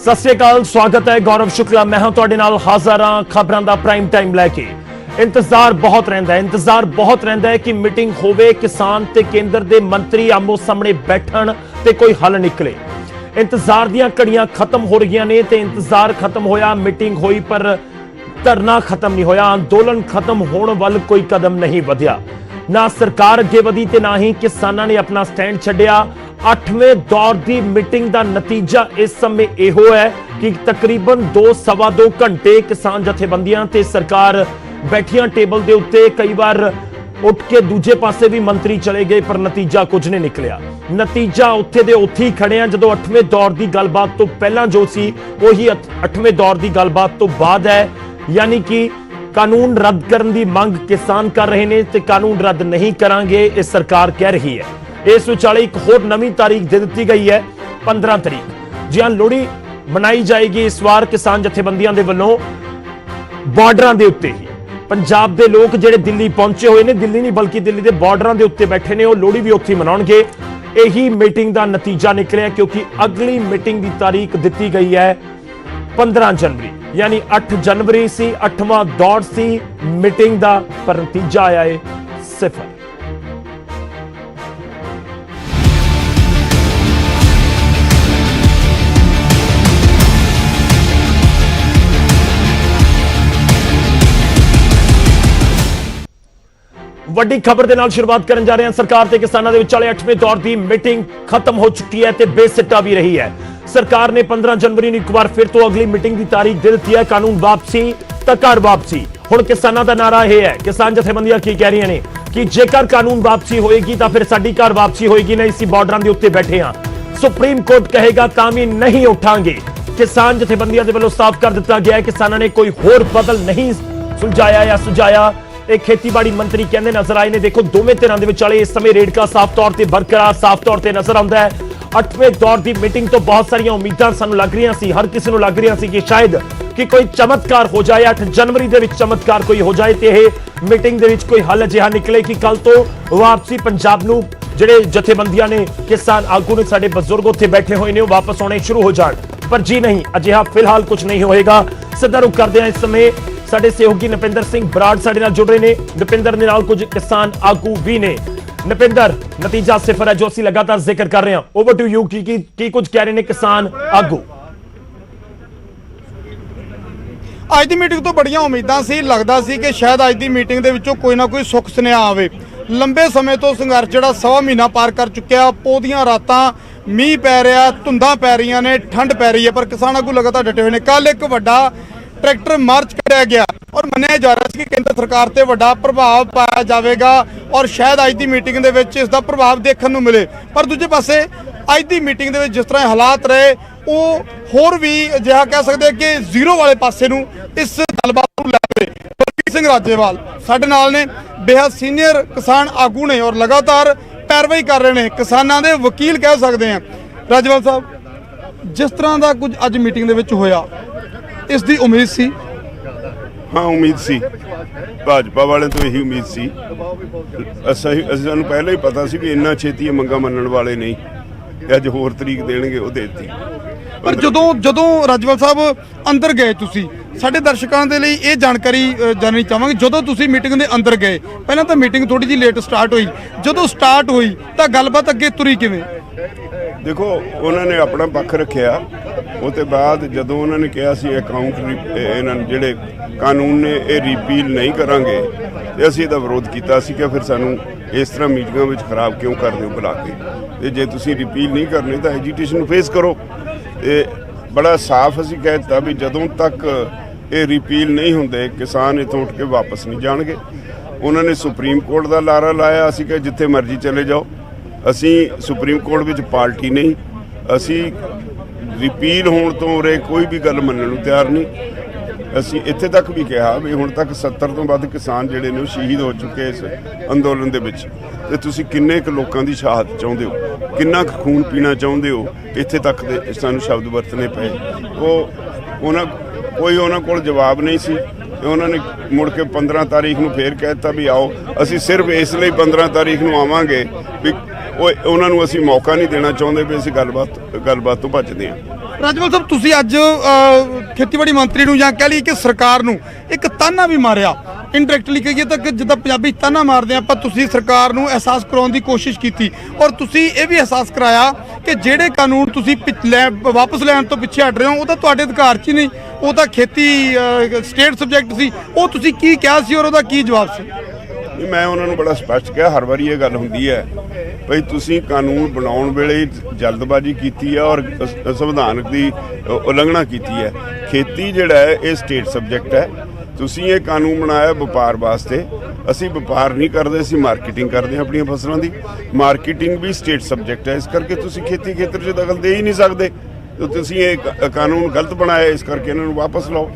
सत श्री अकाल, स्वागत है। गौरव शुक्ला मैं हां तुहाडे नाल हाज़र हां खबरां दा प्राइम टाइम लैके। इंतजार बहुत रहिंदा है कि मीटिंग होवे, किसान ते केंद्र दे मंत्री आमो सामने बैठण ते कोई हल निकले। इंतजार दियां घड़ियां खत्म हो रही ने ते इंतजार खत्म होया, मीटिंग होई पर धरना खत्म नहीं होया, अंदोलन खत्म होने वाल कोई कदम नहीं वधिया। ना सरकार अगे वधी ते ना ही किसानां ने अपना स्टैंड छड्डिया। 8वें दौर की मीटिंग का नतीजा इस समय यहो है कि तकरीबन 2-2.25 घंटे किसान जथेबंदियां ते सरकार बैठियां टेबल के उत्ते। कई बार उठ के दूजे पासे भी मंत्री चले गए पर नतीजा कुछ नहीं निकलिया। नतीजा उत्थे दे उत्थे ही खड़े हैं। जो 8वें दौर की गलबात तो पहला जो सी वही 8वें दौर की गलबात तो बाद है, यानी कि कानून रद्द करने की मंग किसान कर रहे हैं ते कानून रद्द नहीं करांगे ये सरकार कह रही है। इस विचाले एक होर नवी तारीख दे दी गई है, 15 तारीख। जी हां, लोहड़ी मनाई जाएगी इस बार किसान जथेबंदियां दे वल्लों बॉर्डरां दे उत्ते ही। पंजाब दे लोग जिहड़े दिल्ली पहुंचे हुए ने, दिल्ली नहीं बल्कि दिल्ली दे बॉर्डरां दे उत्ते बैठे ने, वो लोहड़ी भी उत्थे मनाउणगे। यही मीटिंग का नतीजा निकलिया क्योंकि अगली मीटिंग की तारीख दी गई है 15 जनवरी, यानी 8 जनवरी सी 8वां दौर सी मीटिंग का, पर नतीजा आया है 0। वड्डी खबर के नाल शुरुआत करन जा रहे हैं। सरकार ते किसानां दे विचाले 8वें दौर की मीटिंग खत्म हो चुकी है ते बेसिट्टा भी रही है। सरकार ने 15 जनवरी को एक बार फिर तो अगली मीटिंग की तारीख दे दी है। कानून वापसी तां घर वापसी। हुण किसानां दा नारा यह है, किसान जथेबंदियां की कह रही ने कि जेकर कानून वापसी होएगी तो फिर साडी घर वापसी होएगी, नहीं इसी बॉर्डरां दे उत्ते बैठे हां। सुप्रीम कोर्ट कहेगा तां भी नहीं उठांगे। किसान जथेबंदियां दे वल्लों साफ कर दिता गया है किसानां ने कोई होर बदल नहीं सुलझाया या सुझाया। एक खेतीबाड़ी मंत्री कहते नजर आए ने। देखो, दोवें धिरां दे विचाले इस समय रेड़का साफ तौर पर बरकरार साफ तौर पर नजर आता है। 8वें दौर की मीटिंग तो बहुत सारिया उम्मीदां सानूं लग रही सी, हर किसी नूं लग रही सी कि शायद कि कोई चमत्कार हो जाए, 8 जनवरी दे विच चमत्कार कोई हो जाए ते इह मीटिंग दे विच कोई हल अजिहा निकले कि कल तो वापसी पंजाब नूं जिहड़े जथेबंदियां ने, किसान आगू ने, साडे बजुर्ग उत्थे बैठे हुए ने, वापस आने शुरू हो जाण। पर जी नहीं, अजिहा फिलहाल कुछ नहीं होएगा। सीधा रुख करदे हां इस समय साडे सहयोगी नपिंदर सिंह बराड़ साडे नाल जुड़ रहे ने। नपिंदर दे नाल कुछ किसान आगू भी ने। नपिंदर, नतीजा 0 है जो असीं लगातार जिक्र कर रहे हैं। ओवर टू यू, की कुछ कह रहे हैं किसान आगू? ਅੱਜ ਦੀ ਮੀਟਿੰਗ ਤੋਂ ਬੜੀਆਂ ਉਮੀਦਾਂ ਸੀ। ਲੱਗਦਾ ਸੀ ਕਿ ਸ਼ਾਇਦ ਅੱਜ ਦੀ ਮੀਟਿੰਗ ਦੇ ਵਿੱਚੋਂ ਕੋਈ ਨਾ ਕੋਈ ਸੁੱਖ ਸੁਨੇਹਾ ਆਵੇ। ਲੰਬੇ ਸਮੇਂ ਤੋਂ ਸੰਘਰਸ਼ ਜਿਹੜਾ 1.25 ਮਹੀਨਾ ਪਾਰ ਕਰ ਚੁੱਕਿਆ। ਪੌਦੀਆਂ ਰਾਤਾਂ ਮੀਂਹ ਪੈ ਰਿਹਾ, ਧੁੰਦਾਂ ਪੈ ਰਹੀਆਂ ਨੇ, ਠੰਡ ਪੈ ਰਹੀ ਹੈ, ਪਰ ਕਿਸਾਨ ਆਗੂ ਲਗਾਤਾਰ ਡਟੇ ਹੋਏ ਨੇ। ਕੱਲ ਇੱਕ ਵੱਡਾ ट्रैक्टर मार्च कराया गया और मन्निया जा रहा है कि केंद्र सरकार से बड़ा प्रभाव पाया जाएगा और शायद अज की मीटिंग के इसका प्रभाव देखने को मिले। पर दूजे पासे अज की मीटिंग के जिस तरह हालात रहे वो होर भी अजिहा कह सकते हैं कि जीरो वाले पासे नूं इस गलबात नूं लै गए। बलबीर सिंह राजेवाल साडे नाल ने, बेहद सीनियर किसान आगू ने और लगातार पैरवाई कर रहे हैं, किसानों के वकील कह सकते हैं। राजेवाल साहब, जिस तरह का कुछ अज मीटिंग के होया, इस दी उम्मीद सी? हाँ, उम्मीद सी। भाजपा वाले तो यही उम्मीद सी। सानू पहले ही पता सी भी इन्ना छेती मंगा मनण वाले नहीं, अज होर तरीक देणगे वो दे दी। पर जदों राजवाल साहब अंदर गए, तुसी साडे दर्शकों के लिए ये जानकारी जाननी चाहांगे। जदों तुसी मीटिंग के अंदर गए, पहला तो मीटिंग थोड़ी जी लेट स्टार्ट हुई, जदों स्टार्ट हुई तो गलबात अगे तुरी किवें? देखो, उन्होंने अपना पक्ष रखिया। उसके बाद जदों उन्होंने कहा सी अकाउंट इन्हां जिहड़े कानून ने ये रिपील नहीं करांगे ते असीं इहदा विरोध कीता सी कि फिर सानूं इस तरह मीटिंगां विच खराब क्यों करदे हो बुला के, ते जे तुसीं रिपील नहीं करने तो एजीटेशन फेस करो। ते बड़ा साफ असीं कह दित्ता भी जदों तक ये रिपील नहीं हुंदे किसान इत्थों उठ के वापस नहीं जाणगे। उन्होंने सुप्रीम कोर्ट का लारा लाया, असीं कहा जिथे मर्जी चले जाओ, असी सुप्रीम कोर्ट विच पार्टी नहीं, असी रिपील होने तो उरे कोई भी गल मनण नूं तैयार नहीं। असी इत्थे तक भी कहा भी हुण तक 70 तो वध किसान जिहड़े ने शहीद हो चुके इस अंदोलन दे विच, ते तुसीं किन्ने क लोकां दी शहादत चाहुंदे हो, किन्ना क खून पीना चाहुंदे हो, इत्थे तक दे सानूं शब्द वरतने पए। कोई उन्हां कोल जवाब नहीं सी। उन्होंने मुड़ के 15 तारीख नूं फिर कह दित्ता भी आओ, असी सिर्फ इसलिए 15 तारीख नूं आवांगे भी उन्होंने असी मौका नहीं देना चाहते भी असी गलबात तो भजते हैं। ਰਾਜਪਾਲ ਸਾਹਿਬ ਤੁਸੀਂ ਅੱਜ ਖੇਤੀਬਾੜੀ ਮੰਤਰੀ ਨੂੰ ਜਾਂ ਕਹਿ ਲਈਏ ਕਿ ਸਰਕਾਰ ਨੂੰ ਇੱਕ ਤਾਨਾ ਵੀ ਮਾਰਿਆ, ਇਨਡਾਇਰੈਕਟਲੀ ਕਹੀਏ ਤਾਂ ਕਿ ਜਿੱਦਾਂ ਪੰਜਾਬੀ ਤਾਨਾ ਮਾਰਦੇ ਆਪਾਂ, ਤੁਸੀਂ ਸਰਕਾਰ ਨੂੰ ਅਹਿਸਾਸ ਕਰਾਉਣ ਦੀ ਕੋਸ਼ਿਸ਼ ਕੀਤੀ ਔਰ ਤੁਸੀਂ ਇਹ ਵੀ ਅਹਿਸਾਸ ਕਰਾਇਆ ਕਿ ਜਿਹੜੇ ਕਾਨੂੰਨ ਤੁਸੀਂ ਵਾਪਸ ਲੈਣ ਤੋਂ ਪਿੱਛੇ ਹਟ ਰਹੇ ਹੋ ਉਹ ਤਾਂ ਤੁਹਾਡੇ ਅਧਿਕਾਰ 'ਚ ਹੀ ਨਹੀਂ, ਉਹ ਤਾਂ ਖੇਤੀ ਸਟੇਟ ਸਬਜੈਕਟ ਸੀ। ਉਹ ਤੁਸੀਂ ਕੀ ਕਿਹਾ ਸੀ ਔਰ ਉਹਦਾ ਕੀ ਜਵਾਬ ਸੀ? ਮੈਂ ਉਹਨਾਂ ਨੂੰ ਬੜਾ ਸਪਸ਼ਟ ਕਿਹਾ, ਹਰ ਵਾਰੀ ਇਹ ਗੱਲ ਹੁੰਦੀ ਹੈ ਭਈ ਤੁਸੀਂ ਕਾਨੂੰਨ ਬਣਾਉਣ ਵੇਲੇ ਜਲਦਬਾਜ਼ੀ ਕੀਤੀ ਹੈ ਔਰ ਸੰਵਿਧਾਨਕ ਦੀ ਉਲੰਘਣਾ ਕੀਤੀ ਹੈ। ਖੇਤੀ ਜਿਹੜਾ ਹੈ ਇਹ ਸਟੇਟ ਸਬਜੈਕਟ ਹੈ। ਤੁਸੀਂ ਇਹ ਕਾਨੂੰਨ ਬਣਾਇਆ ਵਪਾਰ ਵਾਸਤੇ, ਅਸੀਂ ਵਪਾਰ ਨਹੀਂ ਕਰਦੇ, ਅਸੀਂ ਮਾਰਕੀਟਿੰਗ ਕਰਦੇ ਹਾਂ ਆਪਣੀਆਂ ਫਸਲਾਂ ਦੀ। ਮਾਰਕੀਟਿੰਗ ਵੀ ਸਟੇਟ ਸਬਜੈਕਟ ਹੈ, ਇਸ ਕਰਕੇ ਤੁਸੀਂ ਖੇਤੀ ਖੇਤਰ 'ਚ ਦਖਲ ਦੇ ਹੀ ਨਹੀਂ ਸਕਦੇ। ਤੁਸੀਂ ਇਹ ਕਾਨੂੰਨ ਗਲਤ ਬਣਾਇਆ, ਇਸ ਕਰਕੇ ਇਹਨਾਂ ਨੂੰ ਵਾਪਸ ਲਓ।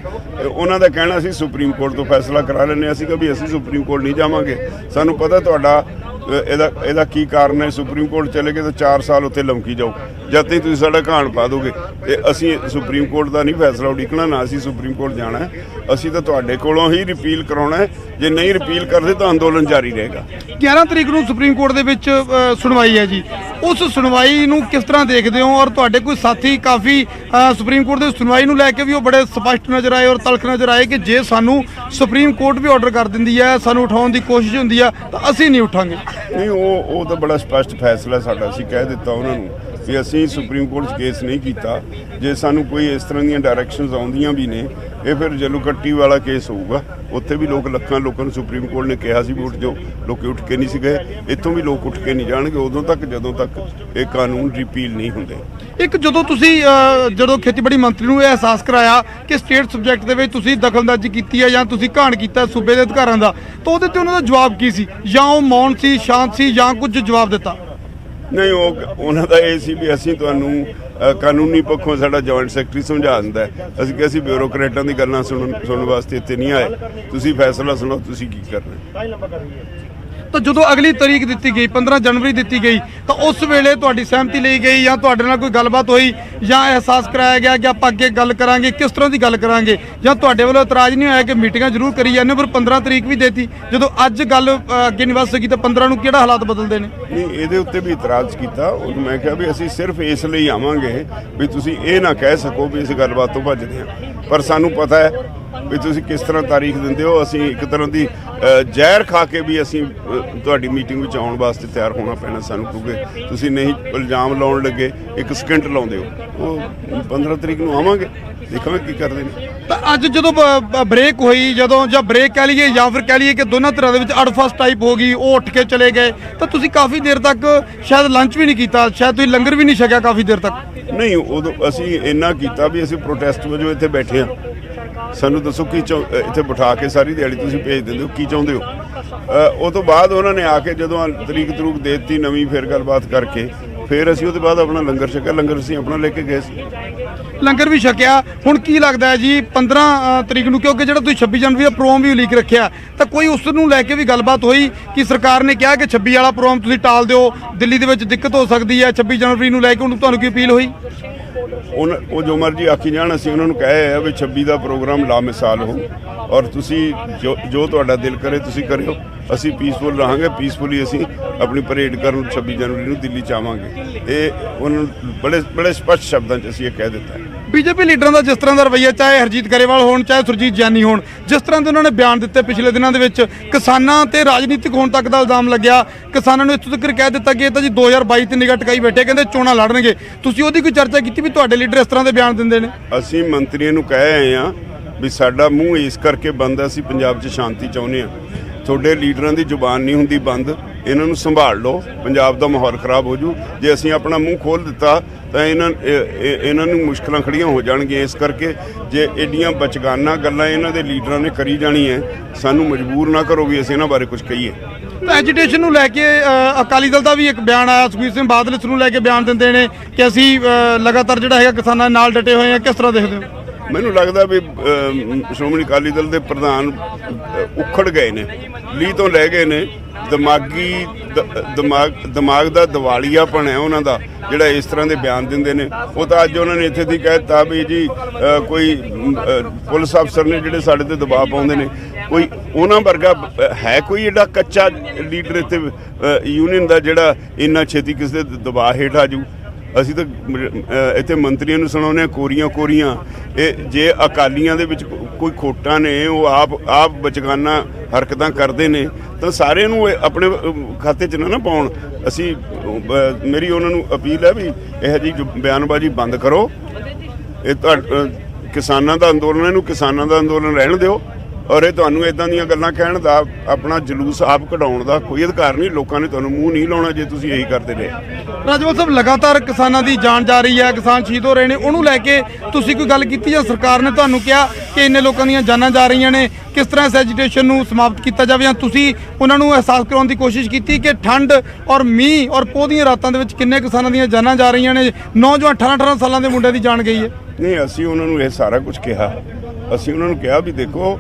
ਉਹਨਾਂ ਦਾ ਕਹਿਣਾ ਸੀ ਸੁਪਰੀਮ ਕੋਰਟ ਤੋਂ ਫੈਸਲਾ ਕਰਾ ਲੈਂਦੇ। ਅਸੀਂ ਕਿਹਾ ਵੀ ਅਸੀਂ ਸੁਪਰੀਮ ਕੋਰਟ ਨਹੀਂ ਜਾਵਾਂਗੇ, ਸਾਨੂੰ ਪਤਾ ਤੁਹਾਡਾ ਇਹਦਾ ਕੀ ਕਾਰਨ ਹੈ। ਸੁਪਰੀਮ ਕੋਰਟ ਚਲੇ ਗਏ ਤਾਂ 4 ਸਾਲ ਉੱਥੇ ਲਮਕੀ ਜਾਓ, ਜਦ ਤੱਕ ਤੁਸੀਂ ਸਾਡਾ ਘਾਣ ਪਾ ਦੋਗੇ। ਤੇ ਅਸੀਂ ਸੁਪਰੀਮ ਕੋਰਟ ਦਾ ਨਹੀਂ ਫੈਸਲਾ ਉਡੀਕਣਾ, ਨਾ ਅਸੀਂ ਸੁਪਰੀਮ ਕੋਰਟ ਜਾਣਾ ਹੈ। ਅਸੀਂ ਤਾਂ ਤੁਹਾਡੇ ਕੋਲੋਂ ਹੀ ਰਿਪੀਲ ਕਰਾਉਣਾ ਹੈ, ਜੇ ਨਹੀਂ ਰਿਪੀਲ ਕਰਦੇ ਤਾਂ ਅੰਦੋਲਨ ਜਾਰੀ ਰਹੇਗਾ। 11 ਤਰੀਕ ਨੂੰ ਸੁਪਰੀਮ ਕੋਰਟ ਦੇ ਵਿੱਚ ਸੁਣਵਾਈ ਹੈ ਜੀ, ਉਸ ਸੁਣਵਾਈ ਨੂੰ ਕਿਸ ਤਰ੍ਹਾਂ ਦੇਖਦੇ ਹੋ? ਔਰ ਤੁਹਾਡੇ ਕੋਈ ਸਾਥੀ ਕਾਫੀ ਸੁਪਰੀਮ ਕੋਰਟ ਦੀ ਸੁਣਵਾਈ ਨੂੰ ਲੈ ਕੇ ਵੀ ਉਹ ਬੜੇ ਸਪਸ਼ਟ ਨਜ਼ਰ ਆਏ ਔਰ ਤਲਖ ਨਜ਼ਰ ਆਏ ਕਿ ਜੇ ਸਾਨੂੰ ਸੁਪਰੀਮ ਕੋਰਟ ਵੀ ਆਰਡਰ ਕਰ ਦਿੰਦੀ ਹੈ, ਸਾਨੂੰ ਉਠਾਉਣ ਦੀ ਕੋਸ਼ਿਸ਼ ਹੁੰਦੀ ਆ ਤਾਂ ਅਸੀਂ ਨਹੀਂ ਉਠਾਂਗੇ। ਨਹੀਂ, ਉਹ ਤਾਂ ਬੜਾ ਸਪਸ਼ਟ ਫੈਸਲਾ ਸਾਡਾ, ਅਸੀਂ ਕਹਿ ਦਿੱਤਾ ਉਹਨਾਂ ਨੂੰ ਕਿ ਅਸੀਂ ਸੁਪਰੀਮ ਕੋਰਟ 'ਚ ਕੇਸ ਨਹੀਂ ਕੀਤਾ। ਜੇ ਸਾਨੂੰ ਕੋਈ ਇਸ ਤਰ੍ਹਾਂ ਦੀਆਂ ਡਾਇਰੈਕਸ਼ਨਸ ਆਉਂਦੀਆਂ ਵੀ ਨੇ, ਇਹ ਫਿਰ ਜਲੂਕੱਟੀ ਵਾਲਾ ਕੇਸ ਹੋਊਗਾ। ਉੱਥੇ ਵੀ ਲੱਖਾਂ ਲੋਕਾਂ ਨੂੰ ਸੁਪਰੀਮ ਕੋਰਟ ਨੇ ਕਿਹਾ ਸੀ ਵੀ ਉੱਠ ਜਾਓ, ਲੋਕ ਉੱਠ ਕੇ ਨਹੀਂ ਸੀ ਗਏ। ਇੱਥੋਂ ਵੀ ਲੋਕ ਉੱਠ ਕੇ ਨਹੀਂ ਜਾਣਗੇ ਉਦੋਂ ਤੱਕ ਜਦੋਂ ਤੱਕ ਇਹ ਕਾਨੂੰਨ ਰਿਪੀਲ ਨਹੀਂ ਹੁੰਦੇ। ਇੱਕ ਜਦੋਂ ਤੁਸੀਂ ਜਦੋਂ ਖੇਤੀਬਾੜੀ ਮੰਤਰੀ ਨੂੰ ਇਹ ਅਹਿਸਾਸ ਕਰਾਇਆ ਕਿ ਸਟੇਟ ਸਬਜੈਕਟ ਦੇ ਵਿੱਚ ਤੁਸੀਂ ਦਖਲਅੰਦਾਜ਼ੀ ਕੀਤੀ ਹੈ ਜਾਂ ਤੁਸੀਂ ਘਾਣ ਕੀਤਾ ਸੂਬੇ ਦੇ ਅਧਿਕਾਰਾਂ ਦਾ, ਤਾਂ ਉਹਦੇ ਤੇ ਉਹਨਾਂ ਦਾ ਜਵਾਬ ਕੀ ਸੀ? ਜਾਂ ਉਹ ਮੌਨ ਸੀ, ਸ਼ਾਂਤ ਸੀ, ਜਾਂ ਕੁਝ ਜਵਾਬ ਦਿੱਤਾ? ਨਹੀਂ, ਉਹਨਾਂ ਦਾ ਇਹ ਸੀ ਵੀ ਅਸੀਂ ਤੁਹਾਨੂੰ ਕਾਨੂੰਨੀ ਪੱਖੋਂ ਸਾਡਾ ਜੁਆਇੰਟ ਸੈਕਟਰੀ ਸਮਝਾ ਦਿੰਦਾ ਹੈ। ਅਸੀਂ ਕਿਹਾ ਅਸੀਂ ਬਿਊਰੋਕਰੇਟਾਂ ਦੀ ਗੱਲਾਂ ਸੁਣਨ ਵਾਸਤੇ ਇੱਥੇ ਨਹੀਂ ਆਏ, ਤੁਸੀਂ ਫੈਸਲਾ ਸੁਣੋ, ਤੁਸੀਂ ਕੀ ਕਰਨਾ। ਤਾਂ ਜਦੋਂ ਅਗਲੀ ਤਾਰੀਖ ਦਿੱਤੀ ਗਈ 15 ਜਨਵਰੀ ਦਿੱਤੀ ਗਈ ਤਾਂ ਉਸ ਵੇਲੇ ਤੁਹਾਡੀ ਸਹਿਮਤੀ ਲਈ ਗਈ ਜਾਂ ਤੁਹਾਡੇ ਨਾਲ ਕੋਈ ਗੱਲਬਾਤ ਹੋਈ ਜਾਂ ਅਹਿਸਾਸ ਕਰਾਇਆ ਗਿਆ ਕਿ ਆਪਾਂ ਅੱਗੇ ਗੱਲ ਕਰਾਂਗੇ, ਕਿਸ ਤਰ੍ਹਾਂ ਦੀ ਗੱਲ ਕਰਾਂਗੇ? ਜਾਂ ਤੁਹਾਡੇ ਵੱਲੋਂ ਇਤਰਾਜ਼ ਨਹੀਂ ਹੋਇਆ ਕਿ ਮੀਟਿੰਗਾਂ ਜ਼ਰੂਰ ਕਰੀ ਜਾਂਦੇ ਪਰ 15 ਤਰੀਕ ਵੀ ਦੇਤੀ, ਜਦੋਂ ਅੱਜ ਗੱਲ ਅੱਗੇ ਨਹੀਂ ਵੱਧ ਸਕੀ ਤਾਂ 15 ਨੂੰ ਕਿਹੜਾ ਹਾਲਾਤ ਬਦਲਦੇ ਨੇ? ਨਹੀਂ, ਇਹਦੇ ਉੱਤੇ ਵੀ ਇਤਰਾਜ਼ ਕੀਤਾ। ਉਹਨੂੰ ਮੈਂ ਕਿਹਾ ਵੀ ਅਸੀਂ ਸਿਰਫ ਇਸ ਲਈ ਆਵਾਂਗੇ ਵੀ ਤੁਸੀਂ ਇਹ ਨਾ ਕਹਿ ਸਕੋ ਵੀ ਇਸ ਗੱਲਬਾਤ ਤੋਂ ਭੱਜਦੇ ਹਾਂ, ਪਰ ਸਾਨੂੰ ਪਤਾ ਹੈ ਵੀ ਤੁਸੀਂ ਕਿਸ ਤਰ੍ਹਾਂ ਤਾਰੀਖ ਦਿੰਦੇ ਹੋ। ਅਸੀਂ ਇੱਕ ਤਰ੍ਹਾਂ ਦੀ ਜ਼ਹਿਰ ਖਾ ਕੇ ਵੀ ਅਸੀਂ ਤੁਹਾਡੀ ਮੀਟਿੰਗ ਵਿੱਚ ਆਉਣ ਵਾਸਤੇ ਤਿਆਰ ਹੋਣਾ ਪੈਣਾ ਸਾਨੂੰ, ਕਿਉਂਕਿ ਤੁਸੀਂ ਨਹੀਂ ਇਲਜ਼ਾਮ ਲਾਉਣ ਲੱਗੇ, ਇੱਕ ਸਕਿੰਟ ਲਾਉਂਦੇ ਹੋ। ਉਹ 15 ਤਰੀਕ ਨੂੰ ਆਵਾਂਗੇ, ਦੇਖਾਂਗੇ ਕੀ ਕਰਦੇ ਨੇ। ਤਾਂ ਅੱਜ ਜਦੋਂ ਬ੍ਰੇਕ ਹੋਈ, ਜਦੋਂ ਜਾਂ ਬ੍ਰੇਕ ਕਹਿ ਲਈਏ ਜਾਂ ਫਿਰ ਕਹਿ ਲਈਏ ਕਿ ਦੋਨਾਂ ਧਿਰਾਂ ਦੇ ਵਿੱਚ ਅੜਫਸ ਟਾਈਪ ਹੋ ਗਈ, ਉਹ ਉੱਠ ਕੇ ਚਲੇ ਗਏ, ਤਾਂ ਤੁਸੀਂ ਕਾਫੀ ਦੇਰ ਤੱਕ ਸ਼ਾਇਦ ਲੰਚ ਵੀ ਨਹੀਂ ਕੀਤਾ, ਸ਼ਾਇਦ ਤੁਸੀਂ ਲੰਗਰ ਵੀ ਨਹੀਂ ਛਕਿਆ ਕਾਫੀ ਦੇਰ ਤੱਕ। ਨਹੀਂ, ਉਦੋਂ ਅਸੀਂ ਇੰਨਾ ਕੀਤਾ ਵੀ ਅਸੀਂ ਪ੍ਰੋਟੈਸਟ ਵਜੋਂ ਇੱਥੇ ਬੈਠੇ ਹਾਂ। ਸਾਨੂੰ ਦੱਸੋ ਕੀ ਇੱਥੇ ਬਿਠਾ ਕੇ ਸਾਰੀ ਦਿਹਾੜੀ ਤੁਸੀਂ ਭੇਜ ਦਿੰਦੇ ਹੋ, ਕੀ ਚਾਹੁੰਦੇ ਹੋ? ਉਹ ਤੋਂ ਬਾਅਦ ਉਹਨਾਂ ਨੇ ਆ ਕੇ ਜਦੋਂ ਤਰੀਕ ਦੇ ਦਿੱਤੀ ਨਵੀਂ, ਫਿਰ ਗੱਲਬਾਤ ਕਰਕੇ ਫਿਰ ਅਸੀਂ ਉਹਦੇ ਬਾਅਦ ਆਪਣਾ ਲੰਗਰ ਛਕਿਆ। ਲੰਗਰ ਅਸੀਂ ਆਪਣਾ ਲੈ ਕੇ ਗਏ ਸੀ, ਲੰਗਰ ਵੀ ਛਕਿਆ। ਹੁਣ ਕੀ ਲੱਗਦਾ ਹੈ ਜੀ 15 ਤਰੀਕ ਨੂੰ, ਕਿਉਂਕਿ ਜਿਹੜਾ ਤੁਸੀਂ 26 ਜਨਵਰੀ ਦਾ ਪ੍ਰੋਗਰਾਮ ਵੀ ਉਲੀਕ ਰੱਖਿਆ, ਤਾਂ ਕੋਈ ਉਸ ਨੂੰ ਲੈ ਕੇ ਵੀ ਗੱਲਬਾਤ ਹੋਈ ਕਿ ਸਰਕਾਰ ਨੇ ਕਿਹਾ ਕਿ 26 ਵਾਲਾ ਪ੍ਰੋਗਰਾਮ ਤੁਸੀਂ ਟਾਲ ਦਿਓ, ਦਿੱਲੀ ਦੇ ਵਿੱਚ ਦਿੱਕਤ ਹੋ ਸਕਦੀ ਹੈ? 26 ਜਨਵਰੀ ਨੂੰ ਲੈ ਕੇ ਤੁਹਾਨੂੰ ਕੀ ਅਪੀਲ ਹੋਈ? ਉਹ ਜੋ ਮਰਜੀ ਆਖੀ ਜਾਣ, ਅਸੀਂ ਉਹਨਾਂ ਨੂੰ ਕਹੇ ਆ ਵੀ 26 ਦਾ ਪ੍ਰੋਗਰਾਮ ਲਾਮਿਸਾਲ ਹੋ ਔਰ ਤੁਸੀਂ ਜੋ ਤੁਹਾਡਾ ਦਿਲ ਕਰੇ ਤੁਸੀਂ ਕਰਿਓ। ਅਸੀਂ ਪੀਸਫੁਲ ਰਹਾਂਗੇ, ਪੀਸਫੁਲੀ ਅਸੀਂ ਆਪਣੀ ਪਰੇਡ ਕਰਨ 26 ਜਨਵਰੀ ਨੂੰ ਦਿੱਲੀ ਚ ਆਵਾਂਗੇ। ਇਹ ਉਹਨਾਂ ਨੂੰ ਬੜੇ ਸਪਸ਼ਟ ਸ਼ਬਦਾਂ 'ਚ ਅਸੀਂ ਇਹ ਕਹਿ ਦਿੱਤਾ ਹੈ। ਬੀਜੇਪੀ ਲੀਡਰਾਂ ਦਾ ਜਿਸ ਤਰ੍ਹਾਂ ਦਾ ਰਵੱਈਆ, ਚਾਹੇ ਹਰਜੀਤ ਗਰੇਵਾਲ ਹੋਣ ਚਾਹੇ ਸੁਰਜੀਤ ਜਾਨੀ ਹੋਣ, ਜਿਸ ਤਰ੍ਹਾਂ ਦੇ ਉਹਨਾਂ ਨੇ ਬਿਆਨ ਦਿੱਤੇ ਪਿਛਲੇ ਦਿਨਾਂ ਦੇ ਵਿੱਚ, ਕਿਸਾਨਾਂ ਤੇ ਰਾਜਨੀਤਿਕ ਹੋਣ ਤੱਕ ਦਾ ਇਲਜ਼ਾਮ ਲੱਗਿਆ। ਕਿਸਾਨਾਂ ਨੂੰ ਇੱਥੋਂ ਤੱਕ ਕਹਿ ਦਿੱਤਾ ਕਿ ਇਹ ਤਾਂ ਜੀ 2022 ਤੇ ਨਿਗਾਹ ਟਿਕਾਈ ਬੈਠੇ, ਕਹਿੰਦੇ ਚੋਣਾਂ ਲੜਨਗੇ। ਤੁਸੀਂ ਉਹਦੀ ਕੋਈ ਚਰਚਾ ਕੀਤੀ ਵੀ ਤੁਹਾਡੇ ਲੀਡਰ ਇਸ ਤਰ੍ਹਾਂ ਦੇ ਬਿਆਨ ਦਿੰਦੇ ਨੇ? ਅਸੀਂ ਮੰਤਰੀਆਂ ਨੂੰ ਕਹਿ ਆਏ ਹਾਂ ਵੀ ਸਾਡਾ ਮੂੰਹ ਇਸ ਕਰਕੇ ਬੰਦ, ਅਸੀਂ ਪੰਜਾਬ 'ਚ ਸ਼ਾਂਤੀ ਚਾਹੁੰਦੇ ਹਾਂ। ਤੁਹਾਡੇ ਲੀਡਰਾਂ ਦੀ ਜ਼ੁਬਾਨ ਨਹੀਂ ਹੁੰਦੀ ਬੰਦ, ਇਹਨਾਂ ਨੂੰ ਸੰਭਾਲ ਲਓ, ਪੰਜਾਬ ਦਾ ਮਾਹੌਲ ਖਰਾਬ ਹੋ ਜੂ। ਜੇ ਅਸੀਂ ਆਪਣਾ ਮੂੰਹ ਖੋਲ੍ਹ ਦਿੱਤਾ ਤਾਂ ਇਹਨਾਂ ਨੂੰ ਮੁਸ਼ਕਲਾਂ ਖੜੀਆਂ ਹੋ ਜਾਣਗੀਆਂ। ਇਸ ਕਰਕੇ ਜੇ ਐਡੀਆਂ ਬਚਗਾਨਾ ਗੱਲਾਂ ਇਹਨਾਂ ਦੇ ਲੀਡਰਾਂ ਨੇ ਕਰੀ ਜਾਣੀ ਹੈ, ਸਾਨੂੰ ਮਜਬੂਰ ਨਾ ਕਰੋ ਵੀ ਅਸੀਂ ਇਹਨਾਂ ਬਾਰੇ ਕੁਝ ਕਹੀਏ। ਤਾਂ ਐਜੀਟੇਸ਼ਨ ਨੂੰ ਲੈ ਕੇ ਅਕਾਲੀ ਦਲ ਦਾ ਵੀ ਇੱਕ ਬਿਆਨ ਆਇਆ, ਸੁਖਬੀਰ ਸਿੰਘ ਬਾਦਲ ਇਸ ਨੂੰ ਲੈ ਕੇ ਬਿਆਨ ਦਿੰਦੇ ਨੇ ਕਿ ਅਸੀਂ ਲਗਾਤਾਰ ਜਿਹੜਾ ਹੈਗਾ ਕਿਸਾਨਾਂ ਨਾਲ ਡਟੇ ਹੋਏ ਹਾਂ। ਕਿਸ ਤਰ੍ਹਾਂ ਦੇਖਦੇ ਹੋ? ਮੈਨੂੰ ਲੱਗਦਾ ਵੀ ਸ਼੍ਰੋਮਣੀ ਅਕਾਲੀ ਦਲ ਦੇ ਪ੍ਰਧਾਨ ਉਖੜ ਗਏ ਨੇ, ਲੀਹ ਤੋਂ ਲੈ ਗਏ ਨੇ। ਦਿਮਾਗ ਦਾ ਦਿਵਾਲੀਆਪਣ ਹੈ ਉਹਨਾਂ ਦਾ, ਜਿਹੜਾ ਇਸ ਤਰ੍ਹਾਂ ਦੇ ਬਿਆਨ ਦਿੰਦੇ ਨੇ। ਉਹ ਤਾਂ ਅੱਜ ਉਹਨਾਂ ਨੇ ਇੱਥੇ ਦੀ ਕਹਿ ਦਿੱਤਾ ਵੀ ਜੀ ਕੋਈ ਪੁਲਿਸ ਅਫਸਰ ਨੇ ਜਿਹੜੇ ਸਾਡੇ ਤੇ ਦਬਾਅ ਪਾਉਂਦੇ ਨੇ। ਕੋਈ ਉਹਨਾਂ ਵਰਗਾ ਹੈ ਕੋਈ ਏਡਾ ਕੱਚਾ ਲੀਡਰ ਇੱਥੇ ਯੂਨੀਅਨ ਦਾ ਜਿਹੜਾ ਇੰਨਾ ਛੇਤੀ ਕਿਸੇ ਦੇ ਦਬਾਅ ਹੇਠ ਆ ਜੂ? ਅਸੀਂ ਤਾਂ ਇੱਥੇ ਮੰਤਰੀਆਂ ਨੂੰ ਸੁਣਾਉਂਦੇ ਕੋਰੀਆਂ ਇਹ ਜੇ ਅਕਾਲੀਆਂ ਦੇ ਵਿੱਚ ਕੋਈ ਖੋਟਾਂ ਨੇ ਉਹ ਆਪ ਬਚਗਾਨਾ ਹਰਕਤਾਂ ਕਰਦੇ ਨੇ ਤਾਂ ਸਾਰਿਆਂ ਨੂੰ ਆਪਣੇ ਖਾਤੇ 'ਚ ਨਾ ਪਾਉਣ। ਅਸੀਂ ਮੇਰੀ ਉਹਨਾਂ ਨੂੰ ਅਪੀਲ ਹੈ ਵੀ ਇਹੋ ਜਿਹੀ ਬਿਆਨਬਾਜ਼ੀ ਬੰਦ ਕਰੋ। ਇਹ ਕਿਸਾਨਾਂ ਦਾ ਅੰਦੋਲਨ, ਇਹਨੂੰ ਕਿਸਾਨਾਂ ਦਾ ਅੰਦੋਲਨ ਰਹਿਣ ਦਿਓ ਔਰ ਇਹ ਤੁਹਾਨੂੰ ਇਦਾਂ ਦੀਆਂ ਗੱਲਾਂ ਕਹਿਣ ਦਾ, ਆਪਣਾ ਜਲੂਸ ਆਪ ਕਢਾਉਣ ਦਾ ਕੋਈ ਅਧਿਕਾਰ ਨਹੀਂ। ਲੋਕਾਂ ਨੇ ਤੁਹਾਨੂੰ ਮੂੰਹ ਨਹੀਂ ਲਾਉਣਾ ਜੇ ਤੁਸੀਂ ਇਹੀ ਕਰਦੇ ਰਹੇ। ਰਾਜਵਲ ਸਾਹਿਬ, ਲਗਾਤਾਰ ਕਿਸਾਨਾਂ ਦੀ ਜਾਨ ਜਾ ਰਹੀ ਹੈ, ਕਿਸਾਨ ਸ਼ਹੀਦ ਹੋ ਰਹੇ ਨੇ, ਉਹਨੂੰ ਲੈ ਕੇ ਤੁਸੀਂ ਕੋਈ ਗੱਲ ਕੀਤੀ ਜਾਂ ਸਰਕਾਰ ਨੇ ਤੁਹਾਨੂੰ ਕਿਹਾ ਕਿ ਇੰਨੇ ਲੋਕਾਂ ਦੀਆਂ ਜਾਨਾਂ ਜਾ ਰਹੀਆਂ ਨੇ, ਕਿਸ ਤਰ੍ਹਾਂ ਇਸ ਐਜੀਟੇਸ਼ਨ ਨੂੰ ਸਮਾਪਤ ਕੀਤਾ ਜਾਵੇ, ਜਾਂ ਤੁਸੀਂ ਉਹਨਾਂ ਨੂੰ ਅਹਿਸਾਸ ਕਰਾਉਣ ਦੀ ਕੋਸ਼ਿਸ਼ ਕੀਤੀ ਕਿ ਠੰਡ ਔਰ ਮੀਂਹ ਔਰ ਪੋਹ ਦੀਆਂ ਰਾਤਾਂ ਦੇ ਵਿੱਚ ਕਿੰਨੇ ਕਿਸਾਨਾਂ ਦੀਆਂ ਜਾਨਾਂ ਜਾ ਰਹੀਆਂ ਨੇ, ਨੌਜਵਾਨ 18 ਸਾਲਾਂ ਦੇ ਮੁੰਡਿਆਂ ਦੀ ਜਾਨ ਗਈ ਹੈ? ਨਹੀਂ, ਅਸੀਂ ਉਹਨਾਂ ਨੂੰ ਇਹ ਸਾਰਾ ਕੁਝ ਕਿਹਾ। ਅਸੀਂ ਉਹਨਾਂ ਨੂੰ ਕਿਹਾ ਵੀ ਦੇਖੋ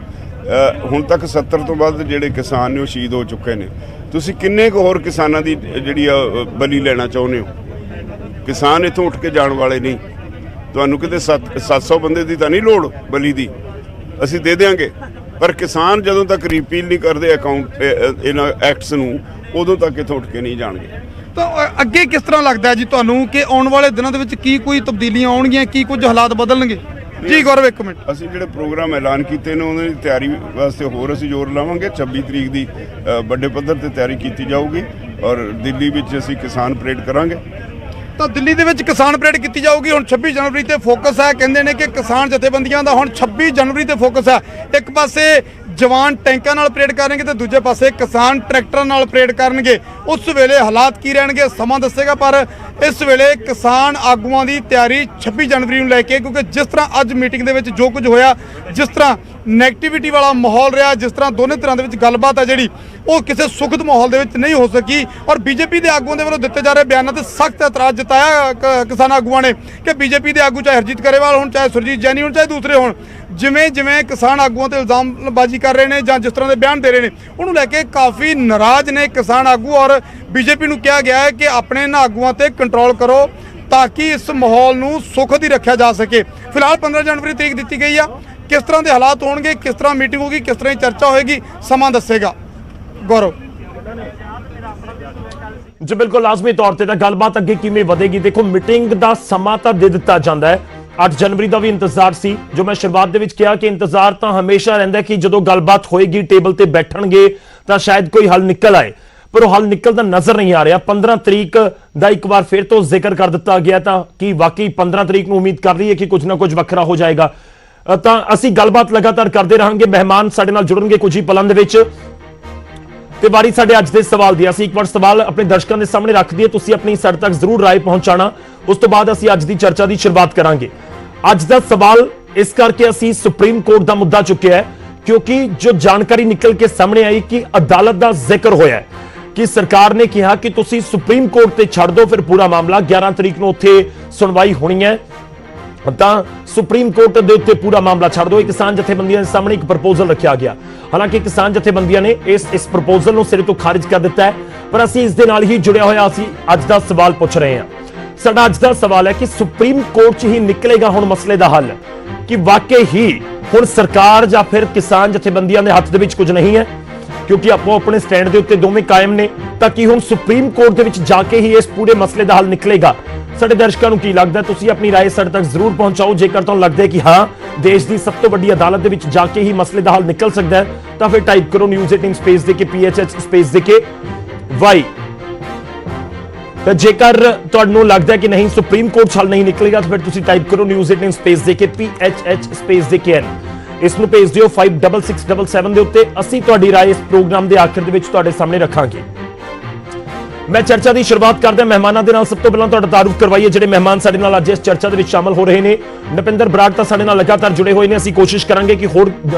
ਹੁਣ ਤੱਕ 70 ਤੋਂ ਵੱਧ ਜਿਹੜੇ ਕਿਸਾਨ ਨੇ ਉਹ ਸ਼ਹੀਦ ਹੋ ਚੁੱਕੇ ਨੇ। ਤੁਸੀਂ ਕਿੰਨੇ ਕੁ ਹੋਰ ਕਿਸਾਨਾਂ ਦੀ ਜਿਹੜੀ ਬਲੀ ਲੈਣਾ ਚਾਹੁੰਦੇ ਹੋ? ਕਿਸਾਨ ਇੱਥੋਂ ਉੱਠ ਕੇ ਜਾਣ ਵਾਲੇ ਨਹੀਂ। ਤੁਹਾਨੂੰ ਕਿਤੇ 700 ਬੰਦੇ ਦੀ ਤਾਂ ਨਹੀਂ ਲੋੜ ਬਲੀ ਦੀ, ਅਸੀਂ ਦੇ ਦਿਆਂਗੇ, ਪਰ ਕਿਸਾਨ ਜਦੋਂ ਤੱਕ ਰਿਪੀਲ ਨਹੀਂ ਕਰਦੇ ਇਹਨਾਂ ਐਕਟਸ ਨੂੰ, ਉਦੋਂ ਤੱਕ ਇੱਥੋਂ ਉੱਠ ਕੇ ਨਹੀਂ ਜਾਣਗੇ। ਤਾਂ ਅੱਗੇ ਕਿਸ ਤਰ੍ਹਾਂ ਲੱਗਦਾ ਹੈ ਜੀ ਤੁਹਾਨੂੰ ਕਿ ਆਉਣ ਵਾਲੇ ਦਿਨਾਂ ਦੇ ਵਿੱਚ ਕੀ ਕੋਈ ਤਬਦੀਲੀਆਂ ਆਉਣਗੀਆਂ, ਕੀ ਕੁਝ ਹਾਲਾਤ ਬਦਲਣਗੇ? ਜੀ ਗੌਰਵ, ਇੱਕ ਮਿੰਟ। ਅਸੀਂ ਜਿਹੜੇ ਪ੍ਰੋਗਰਾਮ ਐਲਾਨ ਕੀਤੇ ਨੇ ਉਹਨਾਂ ਦੀ ਤਿਆਰੀ ਵਾਸਤੇ ਹੋਰ ਅਸੀਂ ਜ਼ੋਰ ਲਾਵਾਂਗੇ। 26 ਤਰੀਕ ਦੀ ਵੱਡੇ ਪੱਧਰ ਤੇ ਤਿਆਰੀ ਕੀਤੀ ਜਾਊਗੀ ਔਰ ਦਿੱਲੀ ਵਿੱਚ ਅਸੀਂ ਕਿਸਾਨ ਪਰੇਡ ਕਰਾਂਗੇ। ਤਾਂ ਦਿੱਲੀ ਦੇ ਵਿੱਚ ਕਿਸਾਨ ਪਰੇਡ ਕੀਤੀ ਜਾਊਗੀ। ਹੁਣ 26 ਜਨਵਰੀ ਤੇ ਫੋਕਸ ਹੈ, ਕਹਿੰਦੇ ਨੇ ਕਿ ਕਿਸਾਨ ਜਥੇਬੰਦੀਆਂ ਦਾ ਹੁਣ 26 ਜਨਵਰੀ ਤੇ ਫੋਕਸ ਹੈ। ਇੱਕ ਪਾਸੇ ਜਵਾਨ ਟੈਂਕਾਂ ਨਾਲ ਪਰੇਡ ਕਰਨਗੇ ਤੇ ਦੂਜੇ ਪਾਸੇ ਕਿਸਾਨ ਟਰੈਕਟਰਾਂ ਨਾਲ ਪਰੇਡ ਕਰਨਗੇ। ਉਸ ਵੇਲੇ ਹਾਲਾਤ ਕੀ ਰਹਿਣਗੇ ਸਮਾਂ ਦੱਸੇਗਾ, ਪਰ ਇਸ ਵੇਲੇ ਕਿਸਾਨ ਆਗੂਆਂ ਦੀ ਤਿਆਰੀ 26 ਜਨਵਰੀ ਨੂੰ ਲੈ ਕੇ, ਕਿਉਂਕਿ ਜਿਸ ਤਰ੍ਹਾਂ ਅੱਜ ਮੀਟਿੰਗ ਦੇ ਵਿੱਚ ਜੋ ਕੁਝ ਹੋਇਆ, ਜਿਸ ਤਰ੍ਹਾਂ ਨੈਗੇਟਿਵਿਟੀ ਵਾਲਾ ਮਾਹੌਲ ਰਿਹਾ, ਜਿਸ ਤਰ੍ਹਾਂ ਦੋਨੇ ਤਰ੍ਹਾਂ ਦੇ ਵਿੱਚ ਗੱਲਬਾਤ ਹੈ ਜਿਹੜੀ ਉਹ ਕਿਸੇ ਸੁਖਦ ਮਾਹੌਲ ਦੇ ਵਿੱਚ ਨਹੀਂ ਹੋ ਸਕੀ। ਔਰ ਬੀਜੇਪੀ ਦੇ ਆਗੂਆਂ ਦੇ ਵੱਲੋਂ ਦਿੱਤੇ ਜਾ ਰਹੇ ਬਿਆਨਾਂ ਤੇ ਸਖਤ ਇਤਰਾਜ਼ ਜਤਾਇਆ ਕਿਸਾਨ ਆਗੂਆਂ ਨੇ ਕਿ ਬੀਜੇਪੀ ਦੇ ਆਗੂ ਚਾਹੇ ਹਰਜੀਤ ਗਰੇਵਾਲ ਹੋਣ, ਚਾਹੇ ਸੁਰਜੀਤ ਜੈਨੀ ਹੋਣ, ਚਾਹੇ ਦੂਸਰੇ ਹੋਣ, ਜਿਵੇਂ ਕਿਸਾਨ ਆਗੂਆਂ ਤੇ ਇਲਜ਼ਾਮਬਾਜ਼ੀ ਕਰ ਰਹੇ ਨੇ ਜਾਂ ਜਿਸ ਤਰ੍ਹਾਂ ਦੇ ਬਿਆਨ ਦੇ ਰਹੇ ਨੇ, ਉਹਨੂੰ ਲੈ ਕੇ ਕਾਫੀ ਨਾਰਾਜ਼ ਨੇ ਕਿਸਾਨ ਆਗੂ। ਔਰ ਬੀਜੇਪੀ ਨੂੰ ਕਿਹਾ ਗਿਆ ਹੈ ਕਿ ਆਪਣੇ ਇਹਨਾਂ ਆਗੂਆਂ ਤੇ ਕੰਟਰੋਲ ਕਰੋ ਤਾਂ ਕਿ ਇਸ ਮਾਹੌਲ ਨੂੰ ਸੁਖਦ ਹੀ ਰੱਖਿਆ ਜਾ ਸਕੇ। ਫਿਲਹਾਲ 15 ਜਨਵਰੀ ਤਰੀਕ ਦਿੱਤੀ ਗਈ ਆ। ਕਿਸ ਤਰ੍ਹਾਂ ਦੇ ਹਾਲਾਤ ਹੋਣਗੇ, ਕਿਸ ਤਰ੍ਹਾਂ ਮੀਟਿੰਗ ਹੋਗੀ, ਕਿਸ ਤਰ੍ਹਾਂ ਦੀ ਚਰਚਾ ਹੋਏਗੀ, ਸਮਾਂ ਦੱਸੇਗਾ। ਗੌਰਵ ਜੀ ਬਿਲਕੁਲ, ਲਾਜ਼ਮੀ ਤੌਰ ਤੇ ਤਾਂ ਗੱਲਬਾਤ ਅੱਗੇ ਕਿਵੇਂ ਵਧੇਗੀ, ਦੇਖੋ ਮੀਟਿੰਗ ਦਾ ਸਮਾਂ ਤਾਂ ਦੇ ਦਿੱਤਾ ਜਾਂਦਾ ਹੈ। 8 ਜਨਵਰੀ ਦਾ ਵੀ ਇੰਤਜ਼ਾਰ ਸੀ, ਜੋ ਮੈਂ ਸ਼ੁਰੂਆਤ ਦੇ ਵਿੱਚ ਕਿਹਾ ਕਿ ਇੰਤਜ਼ਾਰ ਤਾਂ ਹਮੇਸ਼ਾ ਰਹਿੰਦਾ ਕਿ ਜਦੋਂ ਗੱਲਬਾਤ ਹੋਏਗੀ, ਟੇਬਲ ਤੇ ਬੈਠਣਗੇ ਤਾਂ ਸ਼ਾਇਦ ਕੋਈ ਹੱਲ ਨਿਕਲ ਆਏ, ਪਰ ਉਹ ਹੱਲ ਨਿਕਲਦਾ ਨਜ਼ਰ ਨਹੀਂ ਆ ਰਿਹਾ। 15 ਤਰੀਕ ਦਾ ਇੱਕ ਵਾਰ ਫਿਰ ਤੋਂ ਜ਼ਿਕਰ ਕਰ ਦਿੱਤਾ ਗਿਆ ਤਾਂ ਕੀ ਵਾਕਈ 15 ਤਰੀਕ ਨੂੰ ਉਮੀਦ ਕਰ ਰਹੀ ਹੈ ਕਿ ਕੁਝ ਨਾ ਕੁਝ ਵੱਖਰਾ ਹੋ ਜਾਏਗਾ। ਤਾਂ ਅਸੀਂ ਗੱਲਬਾਤ ਲਗਾਤਾਰ ਕਰਦੇ ਰਹਾਂਗੇ। ਮਹਿਮਾਨ ਸਾਡੇ ਨਾਲ ਜੁੜਨਗੇ ਕੁਝ ਹੀ ਪਲਾਂ ਦੇ ਵਿੱਚ ਤੇ ਵਾਰੀ ਸਾਡੇ ਅੱਜ ਦੇ ਸਵਾਲ ਦੀ। ਅਸੀਂ ਇੱਕ ਵਾਰ ਸਵਾਲ ਆਪਣੇ ਦਰਸ਼ਕਾਂ ਦੇ ਸਾਹਮਣੇ ਰੱਖ ਦਈਏ, ਤੁਸੀਂ ਆਪਣੀ ਸਾਡੇ ਤੱਕ ਜ਼ਰੂਰ ਰਾਏ ਪਹੁੰਚਾਣਾ। ਉਸ ਤੋਂ ਬਾਅਦ ਅਸੀਂ ਅੱਜ ਦੀ ਚਰਚਾ ਦੀ ਸ਼ੁਰੂਆਤ ਕਰਾਂਗੇ। ਅੱਜ ਦਾ ਸਵਾਲ ਇਸ ਕਰਕੇ ਅਸੀਂ ਸੁਪਰੀਮ ਕੋਰਟ ਦਾ ਮੁੱਦਾ ਚੁੱਕਿਆ ਹੈ ਕਿਉਂਕਿ ਜੋ ਜਾਣਕਾਰੀ ਨਿਕਲ ਕੇ ਸਾਹਮਣੇ ਆਈ ਕਿ ਅਦਾਲਤ ਦਾ ਜ਼ਿਕਰ ਹੋਇਆ ਕਿ ਸਰਕਾਰ ਨੇ ਕਿਹਾ ਕਿ ਤੁਸੀਂ ਸੁਪਰੀਮ ਕੋਰਟ ਤੇ ਛੱਡ ਦਿਓ, ਫਿਰ ਪੂਰਾ ਮਾਮਲਾ 11 ਤਰੀਕ ਨੂੰ ਉੱਥੇ ਸੁਣਵਾਈ ਹੋਣੀ ਹੈ, ਤਾਂ ਸੁਪਰੀਮ ਕੋਰਟ ਦੇ ਉੱਤੇ ਪੂਰਾ ਮਾਮਲਾ ਛੱਡ ਦਿਓ। ਕਿਸਾਨ ਜਥੇਬੰਦੀਆਂ ਦੇ ਸਾਹਮਣੇ ਇੱਕ ਪ੍ਰਪੋਜ਼ਲ ਰੱਖਿਆ ਗਿਆ। ਹਾਲਾਂਕਿ ਕਿਸਾਨ ਜਥੇਬੰਦੀਆਂ ਨੇ ਇਸ ਪ੍ਰਪੋਜ਼ਲ ਨੂੰ ਸਿਰੇ ਤੋਂ ਖਾਰਿਜ ਕਰ ਦਿੱਤਾ ਹੈ, ਪਰ ਅਸੀਂ ਇਸ ਦੇ ਨਾਲ ਹੀ ਜੁੜਿਆ ਹੋਇਆ ਅਸੀਂ ਅੱਜ ਦਾ ਸਵਾਲ ਪੁੱਛ ਰਹੇ ਹਾਂ। ਸਾਡਾ ਅੱਜ ਦਾ ਸਵਾਲ ਹੈ ਕਿ ਸੁਪਰੀਮ ਕੋਰਟ 'ਚ ਹੀ ਨਿਕਲੇਗਾ ਹੁਣ ਮਸਲੇ ਦਾ ਹੱਲ, ਕਿ ਵਾਕਈ ਹੀ ਹੁਣ ਸਰਕਾਰ ਜਾਂ ਫਿਰ ਕਿਸਾਨ ਜਥੇਬੰਦੀਆਂ ਦੇ ਹੱਥ ਦੇ ਵਿੱਚ ਕੁਝ ਨਹੀਂ ਹੈ, ਕਿਉਂਕਿ ਆਪੋ ਆਪਣੇ ਸਟੈਂਡ ਦੇ ਉੱਤੇ ਦੋਵੇਂ ਕਾਇਮ ਨੇ, ਤਾਂ ਕਿ ਹੁਣ ਸੁਪਰੀਮ ਕੋਰਟ ਦੇ ਵਿੱਚ ਜਾ ਕੇ ਹੀ ਇਸ ਪੂਰੇ ਮਸਲੇ ਦਾ ਹੱਲ ਨਿਕਲੇਗਾ। ਸਾਡੇ ਦਰਸ਼ਕਾਂ ਨੂੰ ਕੀ ਲੱਗਦਾ, ਤੁਸੀਂ ਆਪਣੀ ਰਾਏ ਸਾਡੇ ਤੱਕ ਜ਼ਰੂਰ ਪਹੁੰਚਾਓ। ਜੇਕਰ ਤੁਹਾਨੂੰ ਲੱਗਦਾ ਹੈ ਕਿ ਹਾਂ ਦੇਸ਼ ਦੀ ਸਭ ਤੋਂ ਵੱਡੀ ਅਦਾਲਤ ਦੇ ਵਿੱਚ ਜਾ ਕੇ ਹੀ ਮਸਲੇ ਦਾ ਹੱਲ ਨਿਕਲ ਸਕਦਾ ਹੈ, ਤਾਂ ਫਿਰ ਟਾਈਪ ਕਰੋ News18 ਸਪੇਸ ਦੇ ਕੇ PHH ਸਪੇਸ ਦੇ ਕੇ Y। ਤਾਂ ਜੇਕਰ ਤੁਹਾਨੂੰ ਲੱਗਦਾ ਹੈ ਕਿ ਨਹੀਂ ਸੁਪਰੀਮ ਕੋਰਟ 'ਚ ਹੱਲ ਨਹੀਂ ਨਿਕਲੇਗਾ, ਤਾਂ ਫਿਰ ਤੁਸੀਂ ਟਾਈਪ ਕਰੋ News18 ਸਪੇਸ ਦੇ ਕੇ PHH ਸਪੇਸ ਦੇ ਕੇ N। ਇਸ ਨੂੰ ਭੇਜ ਦਿਓ 56677 ਦੇ ਉੱਤੇ। ਅਸੀਂ ਤੁਹਾਡੀ ਰਾਏ ਇਸ ਪ੍ਰੋਗਰਾਮ ਦੇ ਆਖਿਰ ਦੇ ਵਿੱਚ ਤੁਹਾਡੇ ਸਾਹਮਣੇ ਰੱਖਾਂਗੇ। ਮੈਂ ਚਰਚਾ ਦੀ ਸ਼ੁਰੂਆਤ ਕਰਦਾ ਮਹਿਮਾਨਾਂ ਦੇ ਨਾਲ। ਸਭ ਤੋਂ ਪਹਿਲਾਂ ਤੁਹਾਡਾ ਤਾਰੂਫ ਕਰਵਾਈਏ ਜਿਹੜੇ ਮਹਿਮਾਨ ਸਾਡੇ ਨਾਲ ਅੱਜ ਇਸ ਚਰਚਾ ਦੇ ਵਿੱਚ ਸ਼ਾਮਲ ਹੋ ਰਹੇ ਨੇ। ਨਪਿੰਦਰ ਬਰਾੜ ਤਾਂ ਸਾਡੇ ਨਾਲ ਲਗਾਤਾਰ ਜੁੜੇ ਹੋਏ ਨੇ। ਅਸੀਂ ਕੋਸ਼ਿਸ਼ ਕਰਾਂਗੇ ਕਿ ਹੋਰ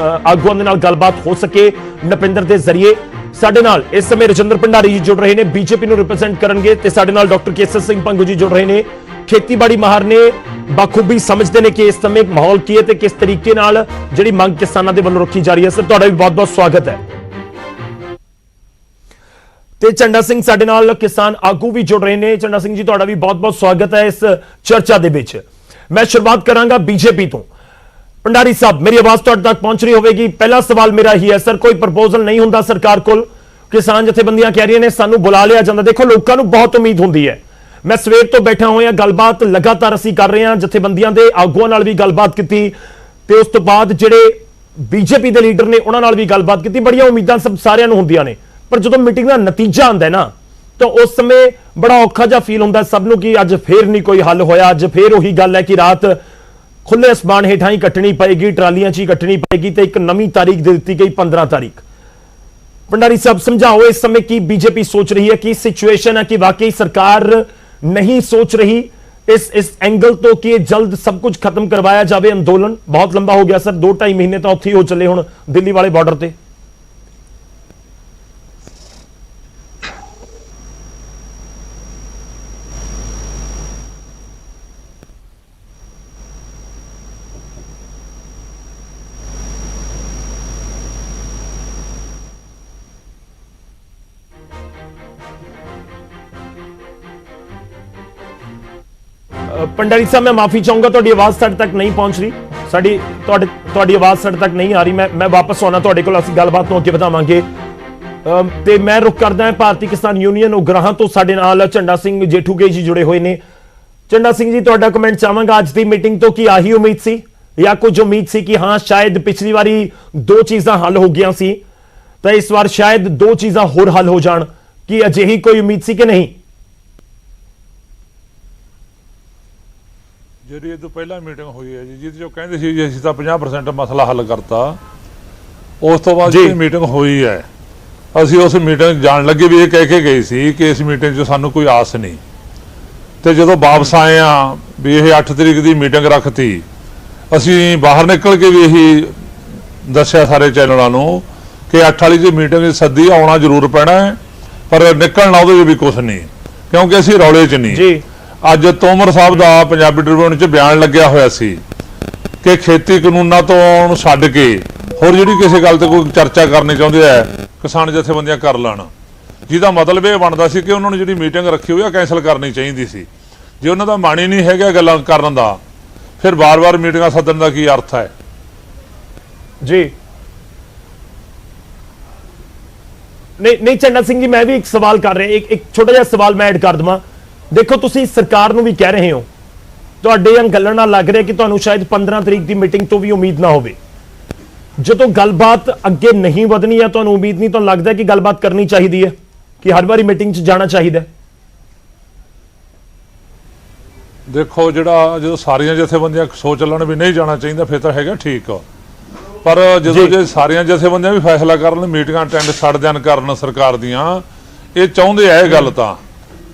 ਆਗੂਆਂ ਦੇ ਨਾਲ ਗੱਲਬਾਤ ਹੋ ਸਕੇ ਨਪਿੰਦਰ ਦੇ ਜ਼ਰੀਏ। ਸਾਡੇ ਨਾਲ ਇਸ ਸਮੇਂ ਰਜਿੰਦਰ ਭੰਡਾਰੀ ਜੀ ਜੁੜ ਰਹੇ ਨੇ, ਬੀਜੇਪੀ ਨੂੰ ਰਿਪਰੈਜ਼ੈਂਟ ਕਰਨਗੇ, ਤੇ ਸਾਡੇ ਨਾਲ ਡਾਕਟਰ ਕੇਸਰ ਸਿੰਘ ਪੰਗੂ ਜੀ ਜੁੜ ਰਹੇ ਨੇ, ਖੇਤੀਬਾੜੀ ਮਾਹਰ ਨੇ, ਬਾਖੂਬੀ ਸਮਝਦੇ ਨੇ ਕਿ ਇਸ ਸਮੇਂ ਮਾਹੌਲ ਕੀ ਹੈ ਤੇ ਕਿਸ ਤਰੀਕੇ ਨਾਲ ਜਿਹੜੀ ਮੰਗ ਕਿਸਾਨਾਂ ਦੇ ਵੱਲੋਂ ਰੱਖੀ ਜਾ ਰਹੀ ਹੈ। ਸਰ ਤੁਹਾਡਾ ਵੀ ਬਹੁਤ-ਬਹੁਤ ਸਵਾਗਤ ਹੈ। ਤੇ ਝੰਡਾ ਸਿੰਘ ਸਾਡੇ ਨਾਲ ਕਿਸਾਨ ਆਗੂ ਵੀ ਜੁੜ ਰਹੇ ਨੇ। ਝੰਡਾ ਸਿੰਘ ਜੀ ਤੁਹਾਡਾ ਵੀ ਬਹੁਤ-ਬਹੁਤ ਸਵਾਗਤ ਹੈ ਇਸ ਚਰਚਾ ਦੇ ਵਿੱਚ। ਮੈਂ ਸ਼ੁਰੂਆਤ ਕਰਾਂਗਾ ਬੀਜੇਪੀ ਤੋਂ। ਭੰਡਾਰੀ ਸਾਹਿਬ, ਮੇਰੀ ਆਵਾਜ਼ ਤੁਹਾਡੇ ਤੱਕ ਪਹੁੰਚ ਰਹੀ ਹੋਵੇਗੀ। ਪਹਿਲਾ ਸਵਾਲ ਮੇਰਾ ਹੀ ਹੈ ਸਰ, ਕੋਈ ਪ੍ਰਪੋਜ਼ਲ ਨਹੀਂ ਹੁੰਦਾ ਸਰਕਾਰ ਕੋਲ, ਕਿਸਾਨ ਜਥੇਬੰਦੀਆਂ ਕਹਿ ਰਹੀਆਂ ਨੇ ਸਾਨੂੰ ਬੁਲਾ ਲਿਆ ਜਾਂਦਾ। ਦੇਖੋ ਲੋਕਾਂ ਨੂੰ ਬਹੁਤ ਉਮੀਦ ਹੁੰਦੀ ਹੈ, मैं सवेर तो बैठा होया गलबात लगातार असीं कर रहे हैं, जथेबंदियां दे आगुआं नाल भी गलबात कीती ते उस तो बाद जिहड़े बीजेपी दे लीडर ने उन्हां नाल भी गलबात कीती। बड़ियां उम्मीदां सब सारियां नूं हुंदियां ने, पर जदों मीटिंग दा नतीजा आंदा है ना तो उस समय बड़ा औखा जिहा फील हुंदा सब नूं कि अज फिर नहीं कोई हल होया, अज फिर उही गल है कि रात खुले असमान हेठां ही कट्टनी पएगी, ट्रालियां च ही कट्टनी पएगी ते एक नवीं तारीख दे दित्ती गई 15 तारीख। भंडारी साहब समझाओ इस समय की बीजेपी सोच रही है, कि सिचुएशन है कि वाकई सरकार नहीं सोच रही इस एंगल तो कि जल्द सब कुछ खत्म करवाया जाए। अंदोलन बहुत लंबा हो गया सर, 2-2.5 महीने तो उत्थे ही हो चले हुण दिल्ली वाले बॉर्डर ते। पंडारी साहब मैं माफी चाहूंगा, ਤੁਹਾਡੀ ਆਵਾਜ਼ ਸਾਡੇ ਤੱਕ ਨਹੀਂ ਪਹੁੰਚ ਰਹੀ, ਤੁਹਾਡੀ ਆਵਾਜ਼ ਸਾਡੇ ਤੱਕ ਨਹੀਂ ਆ ਰਹੀ। ਮੈਂ ਵਾਪਸ ਆਉਣਾ ਤੁਹਾਡੇ ਕੋਲ, ਅਸੀਂ ਗੱਲਬਾਤ ਨੂੰ ਅੱਗੇ ਵਧਾਵਾਂਗੇ। ਤੇ ਮੈਂ ਰੁਕ ਕਰਦਾ ਹਾਂ ਭਾਰਤੀ ਕਿਸਾਨ ਯੂਨੀਅਨ ਉਗਰਾਹਾਂ ਤੋਂ ਸਾਡੇ ਨਾਲ ਝੰਡਾ ਸਿੰਘ ਜੇਠੂਗੇ ਜੀ ਜੁੜੇ ਹੋਏ ਨੇ। ਝੰਡਾ ਸਿੰਘ ਜੀ ਤੁਹਾਡਾ ਕਮੈਂਟ ਚਾਹਾਂਗਾ, ਅੱਜ ਦੀ ਮੀਟਿੰਗ ਤੋਂ ਕੀ ਆਹੀ ਉਮੀਦ ਸੀ ਜਾਂ ਕੁਝ ਉਮੀਦ ਸੀ ਕਿ ਹਾਂ ਸ਼ਾਇਦ ਪਿਛਲੀ ਵਾਰੀ 2 ਚੀਜ਼ਾਂ ਹੱਲ ਹੋ ਗਈਆਂ ਸੀ ਤਾਂ ਇਸ ਵਾਰ ਸ਼ਾਇਦ 2 ਚੀਜ਼ਾਂ ਹੋਰ ਹੱਲ ਹੋ ਜਾਣ, ਕੀ ਅਜਿਹੀ ਕੋਈ ਉਮੀਦ ਸੀ ਕਿ ਨਹੀਂ? ਜਿਹੜੀ ਇਹ ਤੋਂ ਪਹਿਲਾਂ ਮੀਟਿੰਗ ਹੋਈ ਹੈ ਜੀ, ਜਿਹਦੇ ਚੋਂ ਕਹਿੰਦੇ ਸੀ ਜੀ ਅਸੀਂ ਤਾਂ 50% ਮਸਲਾ ਹੱਲ ਕਰਤਾ, ਉਸ ਤੋਂ ਬਾਅਦ ਜਿਹੜੀ ਮੀਟਿੰਗ ਹੋਈ ਹੈ ਅਸੀਂ ਉਸ ਮੀਟਿੰਗ ਜਾਣ ਲੱਗੇ ਵੀ ਇਹ ਕਹਿ ਕੇ ਗਏ ਸੀ ਕਿ ਇਸ ਮੀਟਿੰਗ 'ਚ ਸਾਨੂੰ ਕੋਈ ਆਸ ਨਹੀਂ, ਤੇ ਜਦੋਂ ਵਾਪਸ ਆਏ ਆ ਵੀ ਇਹ 8 ਤਰੀਕ ਦੀ ਮੀਟਿੰਗ ਰੱਖਤੀ, ਅਸੀਂ ਬਾਹਰ ਨਿਕਲ ਕੇ ਵੀ ਇਹੀ ਦੱਸਿਆ ਸਾਰੇ ਚੈਨਲਾਂ ਨੂੰ ਕਿ 8 ਵਾਲੀ ਦੀ ਮੀਟਿੰਗ ਸੱਦੀ, ਆਉਣਾ ਜ਼ਰੂਰ ਪੈਣਾ ਹੈ ਪਰ ਨਿਕਲਣਾ ਉਹਦੇ 'ਚ ਵੀ ਕੁਛ ਨਹੀਂ, ਕਿਉਂਕਿ ਅਸੀਂ ਰੌਲੇ 'ਚ ਨਹੀਂ ਜੀ। ਅੱਜ ਤੋਮਰ ਸਾਹਿਬ ਦਾ ਪੰਜਾਬੀ ਟ੍ਰਿਬਿਊਨ 'ਚ ਬਿਆਨ ਲੱਗਿਆ ਹੋਇਆ ਸੀ ਕਿ ਖੇਤੀ ਕਾਨੂੰਨਾਂ ਤੋਂ ਛੱਡ ਕੇ ਹੋਰ ਜਿਹੜੀ ਕਿਸੇ ਗੱਲ ਤੇ ਕੋਈ ਚਰਚਾ ਕਰਨੀ ਚਾਹੁੰਦੇ ਆ ਕਿਸਾਨ ਜਥੇਬੰਦੀਆਂ ਕਰ ਲੈਣ, ਜਿਹਦਾ ਮਤਲਬ ਇਹ ਬਣਦਾ ਸੀ ਕਿ ਉਹਨਾਂ ਨੂੰ ਜਿਹੜੀ ਮੀਟਿੰਗ ਰੱਖੀ ਹੋਈ ਆ ਕੈਂਸਲ ਕਰਨੀ ਚਾਹੀਦੀ ਸੀ। ਜੇ ਉਹਨਾਂ ਦਾ ਮਨ ਹੀ ਨਹੀਂ ਹੈਗਾ ਗੱਲਾਂ ਕਰਨ ਦਾ, ਫਿਰ ਬਾਰ-ਬਾਰ ਮੀਟਿੰਗਾਂ ਸੱਦਣ ਦਾ ਕੀ ਅਰਥ ਹੈ ਜੀ? ਨਹੀਂ ਝੰਡਾ ਸਿੰਘ ਜੀ, ਮੈਂ ਵੀ ਇੱਕ ਸਵਾਲ ਕਰ ਰਿਹਾ, ਇੱਕ ਛੋਟਾ ਜਿਹਾ ਸਵਾਲ ਮੈਂ ਐਡ ਕਰ ਦਵਾਂ। ਦੇਖੋ ਤੁਸੀਂ ਸਰਕਾਰ ਨੂੰ ਵੀ ਕਹਿ ਰਹੇ ਹੋ, ਤੁਹਾਡੇ ਗੱਲਾਂ ਨਾਲ ਲੱਗ ਰਿਹਾ ਕਿ ਤੁਹਾਨੂੰ ਸ਼ਾਇਦ 15 ਤਰੀਕ ਦੀ ਮੀਟਿੰਗ ਤੋਂ ਵੀ ਉਮੀਦ ਨਾ ਹੋਵੇ। ਜਦੋਂ ਗੱਲਬਾਤ ਅੱਗੇ ਨਹੀਂ ਵਧਣੀ ਹੈ, ਤੁਹਾਨੂੰ ਉਮੀਦ ਨਹੀਂ, ਤੁਹਾਨੂੰ ਲੱਗਦਾ ਕਿ ਗੱਲਬਾਤ ਕਰਨੀ ਚਾਹੀਦੀ ਹੈ, ਕਿ ਹਰ ਵਾਰੀ ਮੀਟਿੰਗ 'ਚ ਜਾਣਾ ਚਾਹੀਦਾ? ਦੇਖੋ ਜਿਹੜਾ ਜਦੋਂ ਸਾਰੀਆਂ ਜਥੇਬੰਦੀਆਂ ਸੋਚ ਲੈਣ ਵੀ ਨਹੀਂ ਜਾਣਾ ਚਾਹੀਦਾ ਫਿਰ ਤਾਂ ਹੈਗਾ ਠੀਕ, ਪਰ ਜਦੋਂ ਜੇ ਸਾਰੀਆਂ ਜਥੇਬੰਦੀਆਂ ਵੀ ਫੈਸਲਾ ਕਰਨ ਮੀਟਿੰਗਾਂ ਅਟੈਂਡ ਛੱਡ ਦੇਣ ਕਰਨ ਸਰਕਾਰ ਦੀਆਂ, ਇਹ ਚਾਹੁੰਦੇ ਆ ਇਹ ਗੱਲ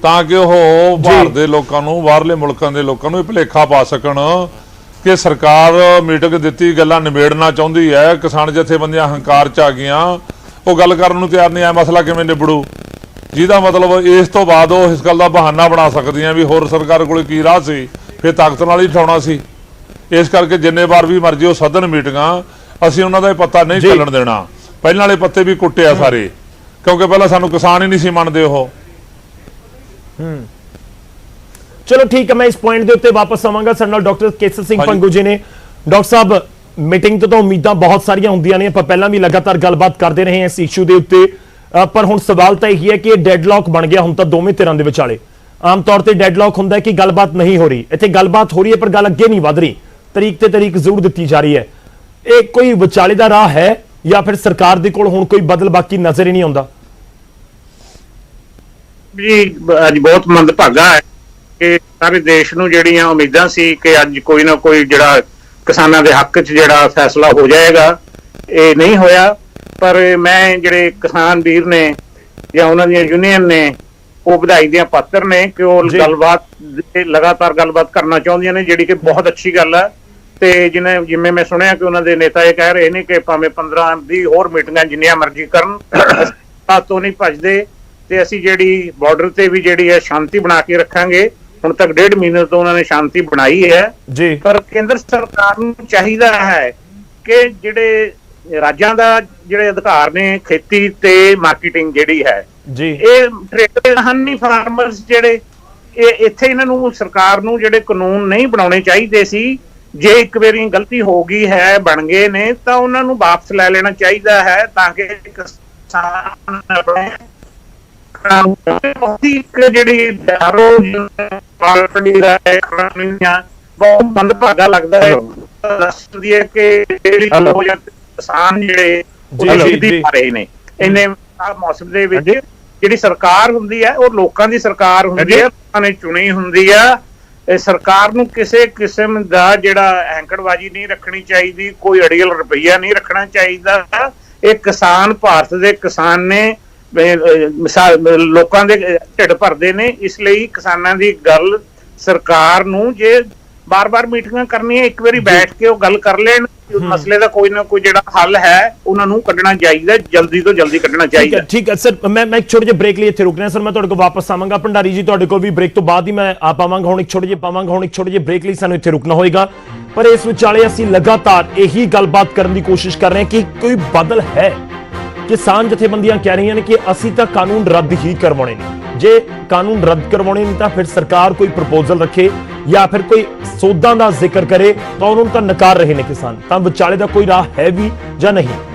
ਤਾਂ ਕਿ ਉਹ ਭਾਰਤ ਦੇ ਲੋਕਾਂ ਨੂੰ, ਬਾਹਰਲੇ ਮੁਲਕਾਂ ਦੇ ਲੋਕਾਂ ਨੂੰ ਇਹ ਭੁਲੇਖਾ ਪਾ ਸਕਣ ਕਿ ਸਰਕਾਰ ਮੀਟਿੰਗ ਦਿੱਤੀ ਗੱਲਾਂ ਨਿਬੇੜਨਾ ਚਾਹੁੰਦੀ ਹੈ, ਕਿਸਾਨ ਜਥੇਬੰਦੀਆਂ ਹੰਕਾਰ 'ਚ ਆ ਗਈਆਂ, ਉਹ ਗੱਲ ਕਰਨ ਨੂੰ ਤਿਆਰ ਨਹੀਂ, ਆ ਮਸਲਾ ਕਿਵੇਂ ਨਿਬੜੂ, ਜਿਹਦਾ ਮਤਲਬ ਇਸ ਤੋਂ ਬਾਅਦ ਉਹ ਇਸ ਗੱਲ ਦਾ ਬਹਾਨਾ ਬਣਾ ਸਕਦੀਆਂ ਵੀ ਹੋਰ ਸਰਕਾਰ ਕੋਲ ਕੀ ਰਾਹ ਸੀ, ਫਿਰ ਤਾਕਤ ਨਾਲ ਹੀ ਉਠਾਉਣਾ ਸੀ। ਇਸ ਕਰਕੇ ਜਿੰਨੇ ਵਾਰ ਵੀ ਮਰਜ਼ੀ ਉਹ ਸੱਦਣ ਮੀਟਿੰਗਾਂ, ਅਸੀਂ ਉਹਨਾਂ ਦਾ ਇਹ ਪੱਤਾ ਨਹੀਂ ਚੱਲਣ ਦੇਣਾ। ਪਹਿਲਾਂ ਵਾਲੇ ਪੱਤੇ ਵੀ ਕੁੱਟਿਆ ਸਾਰੇ, ਕਿਉਂਕਿ ਪਹਿਲਾਂ ਸਾਨੂੰ ਕਿਸਾਨ ਹੀ ਨਹੀਂ ਸੀ ਮੰਨਦੇ ਉਹ। ਚਲੋ ਠੀਕ ਹੈ, ਮੈਂ ਇਸ ਪੁਆਇੰਟ ਦੇ ਉੱਤੇ ਵਾਪਸ ਆਵਾਂਗਾ। ਸਾਡੇ ਨਾਲ ਡਾਕਟਰ ਕੇਸਰ ਸਿੰਘ ਪੰਗੂ ਜੀ ਨੇ। ਡਾਕਟਰ ਸਾਹਿਬ, ਮੀਟਿੰਗ ਤੋਂ ਤਾਂ ਉਮੀਦਾਂ ਬਹੁਤ ਸਾਰੀਆਂ ਹੁੰਦੀਆਂ ਨੇ, ਆਪਾਂ ਪਹਿਲਾਂ ਵੀ ਲਗਾਤਾਰ ਗੱਲਬਾਤ ਕਰਦੇ ਰਹੇ ਹਾਂ ਇਸ ਇਸ਼ੂ ਦੇ ਉੱਤੇ, ਪਰ ਹੁਣ ਸਵਾਲ ਤਾਂ ਇਹੀ ਹੈ ਕਿ ਇਹ ਡੈਡਲੌਕ ਬਣ ਗਿਆ ਹੁਣ ਤਾਂ ਦੋਵੇਂ ਧਿਰਾਂ ਦੇ ਵਿਚਾਲੇ। ਆਮ ਤੌਰ ਤੇ ਡੈਡਲੌਕ ਹੁੰਦਾ ਹੈ ਕਿ ਗੱਲਬਾਤ ਨਹੀਂ ਹੋ ਰਹੀ, ਇੱਥੇ ਗੱਲਬਾਤ ਹੋ ਰਹੀ ਹੈ ਪਰ ਗੱਲ ਅੱਗੇ ਨਹੀਂ ਵਧ ਰਹੀ, ਤਰੀਕ ਤੇ ਤਰੀਕ ਜ਼ਰੂਰ ਦਿੱਤੀ ਜਾ ਰਹੀ ਹੈ। ਇਹ ਕੋਈ ਵਿਚਾਲੇ ਦਾ ਰਾਹ ਹੈ ਜਾਂ ਫਿਰ ਸਰਕਾਰ ਦੇ ਕੋਲ ਹੁਣ ਕੋਈ ਬਦਲ ਬਾਕੀ ਨਜ਼ਰ ਹੀ ਨਹੀਂ ਆਉਂਦਾ? ਜੀ ਅੱਜ ਬਹੁਤ ਮੰਦਭਾਗਾ ਹੈ ਕਿ ਸਾਰੇ ਦੇਸ਼ ਨੂੰ ਜਿਹੜੀਆਂ ਉਮੀਦਾਂ ਸੀ ਕਿ ਅੱਜ ਕੋਈ ਨਾ ਕੋਈ ਜਿਹੜਾ ਕਿਸਾਨਾਂ ਦੇ ਹੱਕ 'ਚ ਜਿਹੜਾ ਫੈਸਲਾ ਹੋ ਜਾਏਗਾ, ਇਹ ਨਹੀਂ ਹੋਇਆ। ਪਰ ਮੈਂ ਜਿਹੜੇ ਕਿਸਾਨ ਵੀਰ ਨੇ ਜਾਂ ਉਹਨਾਂ ਦੀਆਂ ਯੂਨੀਅਨ ਨੇ, ਉਹ ਵਧਾਈ ਦੀਆਂ ਪਾਤਰ ਨੇ ਕਿ ਉਹ ਗੱਲਬਾਤ ਲਗਾਤਾਰ ਗੱਲਬਾਤ ਕਰਨਾ ਚਾਹੁੰਦੀਆਂ ਨੇ, ਜਿਹੜੀ ਕਿ ਬਹੁਤ ਅੱਛੀ ਗੱਲ ਹੈ। ਤੇ ਜਿਵੇਂ ਮੈਂ ਸੁਣਿਆ ਕਿ ਉਹਨਾਂ ਦੇ ਨੇਤਾ ਇਹ ਕਹਿ ਰਹੇ ਨੇ ਕਿ ਭਾਵੇਂ 15-20 ਹੋਰ ਮੀਟਿੰਗਾਂ ਜਿੰਨੀਆਂ ਮਰਜ਼ੀ ਕਰਨ, ਤੋਂ ਨਹੀਂ ਭੱਜਦੇ, ਤੇ ਅਸੀਂ ਜਿਹੜੀ ਬਾਰਡਰ ਤੇ ਵੀ ਜਿਹੜੀ ਹੈ ਸ਼ਾਂਤੀ ਬਣਾ ਕੇ ਰੱਖਾਂਗੇ। ਹੁਣ ਤੱਕ 1.5 ਮਹੀਨੇ ਤੋਂ ਉਹਨਾਂ ਨੇ ਸ਼ਾਂਤੀ ਬਣਾਈ ਹੈ ਜੀ, ਪਰ ਕੇਂਦਰ ਸਰਕਾਰ ਨੂੰ ਚਾਹੀਦਾ ਹੈ ਕਿ ਜਿਹੜੇ ਰਾਜਾਂ ਦਾ ਜਿਹੜੇ ਅਧਿਕਾਰ ਨੇ ਖੇਤੀ ਤੇ ਮਾਰਕੀਟਿੰਗ ਜਿਹੜੀ ਹੈ ਜੀ, ਇਹ ਟ੍ਰੇਡਰ ਹਨ ਨਹੀਂ, ਫਾਰਮਰਸ ਜਿਹੜੇ, ਇਹ ਇੱਥੇ ਇਹਨਾਂ ਨੂੰ ਸਰਕਾਰ ਨੂੰ ਜਿਹੜੇ ਕਾਨੂੰਨ ਨਹੀਂ ਬਣਾਉਣੇ ਚਾਹੀਦੇ ਸੀ। ਜੇ ਇੱਕ ਵਾਰੀ ਗਲਤੀ ਹੋ ਗਈ ਹੈ, ਬਣ ਗਏ ਨੇ, ਤਾਂ ਉਹਨਾਂ ਨੂੰ ਵਾਪਸ ਲੈ ਲੈਣਾ ਚਾਹੀਦਾ ਹੈ ਤਾਂ ਕਿ ਕਿਸਾਨ ਆਪਣੇ ਇੱਕ ਜਿਹੜੀ ਦਾਰੋ ਪਾਰਟੀ ਦਾ ਕਾਨੂੰਨੀਆਂ ਬਹੁਤ ਮੰਦਭਾਗਾ ਲੱਗਦਾ ਹੈ ਦੱਸਦੀ ਹੈ ਕਿ ਜਿਹੜੀ ਕਿਸਾਨ ਜਿਹੜੇ ਉਹ ਪਾ ਰਹੇ ਨੇ ਇੰਨੇ ਮੌਸਮ ਦੇ ਵਿੱਚ। ਜਿਹੜੀ ਸਰਕਾਰ ਹੁੰਦੀ ਹੈ ਉਹ ਲੋਕਾਂ ਦੀ ਸਰਕਾਰ ਹੁੰਦੀ ਹੈ, ਲੋਕਾਂ ਨੇ ਚੁਣੀ ਹੁੰਦੀ ਆ। ਇਹ ਸਰਕਾਰ ਨੂੰ ਕਿਸੇ ਕਿਸਮ ਦਾ ਜਿਹੜਾ ਹੈਂਕੜਬਾਜ਼ੀ ਨਹੀਂ ਰੱਖਣੀ ਚਾਹੀਦੀ, ਕੋਈ ਅੜੀਅਲ ਰੁਪਈਆ ਨਹੀਂ ਰੱਖਣਾ ਚਾਹੀਦਾ। ਇਹ ਕਿਸਾਨ, ਭਾਰਤ ਦੇ ਕਿਸਾਨ ਨੇ ਲੋਕਾਂ ਦੇ ਢਿੱਡ ਭਰਦੇ ਨੇ, ਇਸ ਲਈ ਕਿਸਾਨਾਂ ਦੀ ਗੱਲ ਸਰਕਾਰ ਨੂੰ ਜੇ ਬਾਰ-ਬਾਰ ਮੀਟਿੰਗਾਂ ਕਰਨੀਆਂ, ਇੱਕ ਵਾਰੀ ਬੈਠ ਕੇ ਉਹ ਗੱਲ ਕਰ ਲੈਣ, ਮਸਲੇ ਦਾ ਕੋਈ ਨਾ ਕੋਈ ਜਿਹੜਾ ਹੱਲ ਹੈ ਉਹਨਾਂ ਨੂੰ ਕੱਢਣਾ ਚਾਹੀਦਾ, ਜਲਦੀ ਤੋਂ ਜਲਦੀ ਕੱਢਣਾ ਚਾਹੀਦਾ। ਠੀਕ ਹੈ ਸਰ, ਮੈਂ ਇੱਕ ਛੋਟੇ ਜਿਹੇ ਬ੍ਰੇਕ ਲਈ ਇੱਥੇ ਰੁਕਣਾ ਸਰ, ਮੈਂ ਤੁਹਾਡੇ ਕੋਲ ਵਾਪਸ ਆਵਾਂਗਾ। ਭੰਡਾਰੀ ਜੀ ਤੁਹਾਡੇ ਕੋਲ ਵੀ ਬ੍ਰੇਕ ਤੋਂ ਬਾਅਦ ਹੀ ਮੈਂ ਆ ਪਾਵਾਂਗਾ। ਹੁਣ ਇੱਕ ਛੋਟੇ ਜਿਹੇ ਬ੍ਰੇਕ ਲਈ ਸਾਨੂੰ ਇੱਥੇ ਰੁਕਣਾ ਹੋਏਗਾ, ਪਰ ਇਸ ਵਿਚਾਲੇ ਅਸੀਂ ਲਗਾਤਾਰ ਇਹੀ ਗੱਲਬਾਤ ਕਰਨ ਦੀ ਕੋਸ਼ਿਸ਼ ਕਰ ਰਹੇ ਹਾਂ ਕਿ ਕੋਈ ਬਦਲ ਹੈ। ਕਿਸਾਨ ਜਥੇਬੰਦੀਆਂ ਕਹਿ ਰਹੀਆਂ ਨੇ ਕਿ ਅਸੀਂ ਤਾਂ ਕਾਨੂੰਨ ਰੱਦ ਹੀ ਕਰਵਾਉਣੇ ਨੇ। ਜੇ ਕਾਨੂੰਨ ਰੱਦ ਕਰਵਾਉਣੇ ਨੇ ਤਾਂ ਫਿਰ ਸਰਕਾਰ ਕੋਈ ਪ੍ਰਪੋਜ਼ਲ ਰੱਖੇ ਜਾਂ ਫਿਰ ਕੋਈ ਸੋਧਾਂ ਦਾ ਜ਼ਿਕਰ ਕਰੇ, ਤਾਂ ਉਹਨਾਂ ਨੂੰ ਤਾਂ ਨਕਾਰ ਰਹੇ ਨੇ ਕਿਸਾਨ। ਤਾਂ ਵਿਚਾਲੇ ਦਾ ਕੋਈ ਰਾਹ ਹੈ ਵੀ ਜਾਂ ਨਹੀਂ?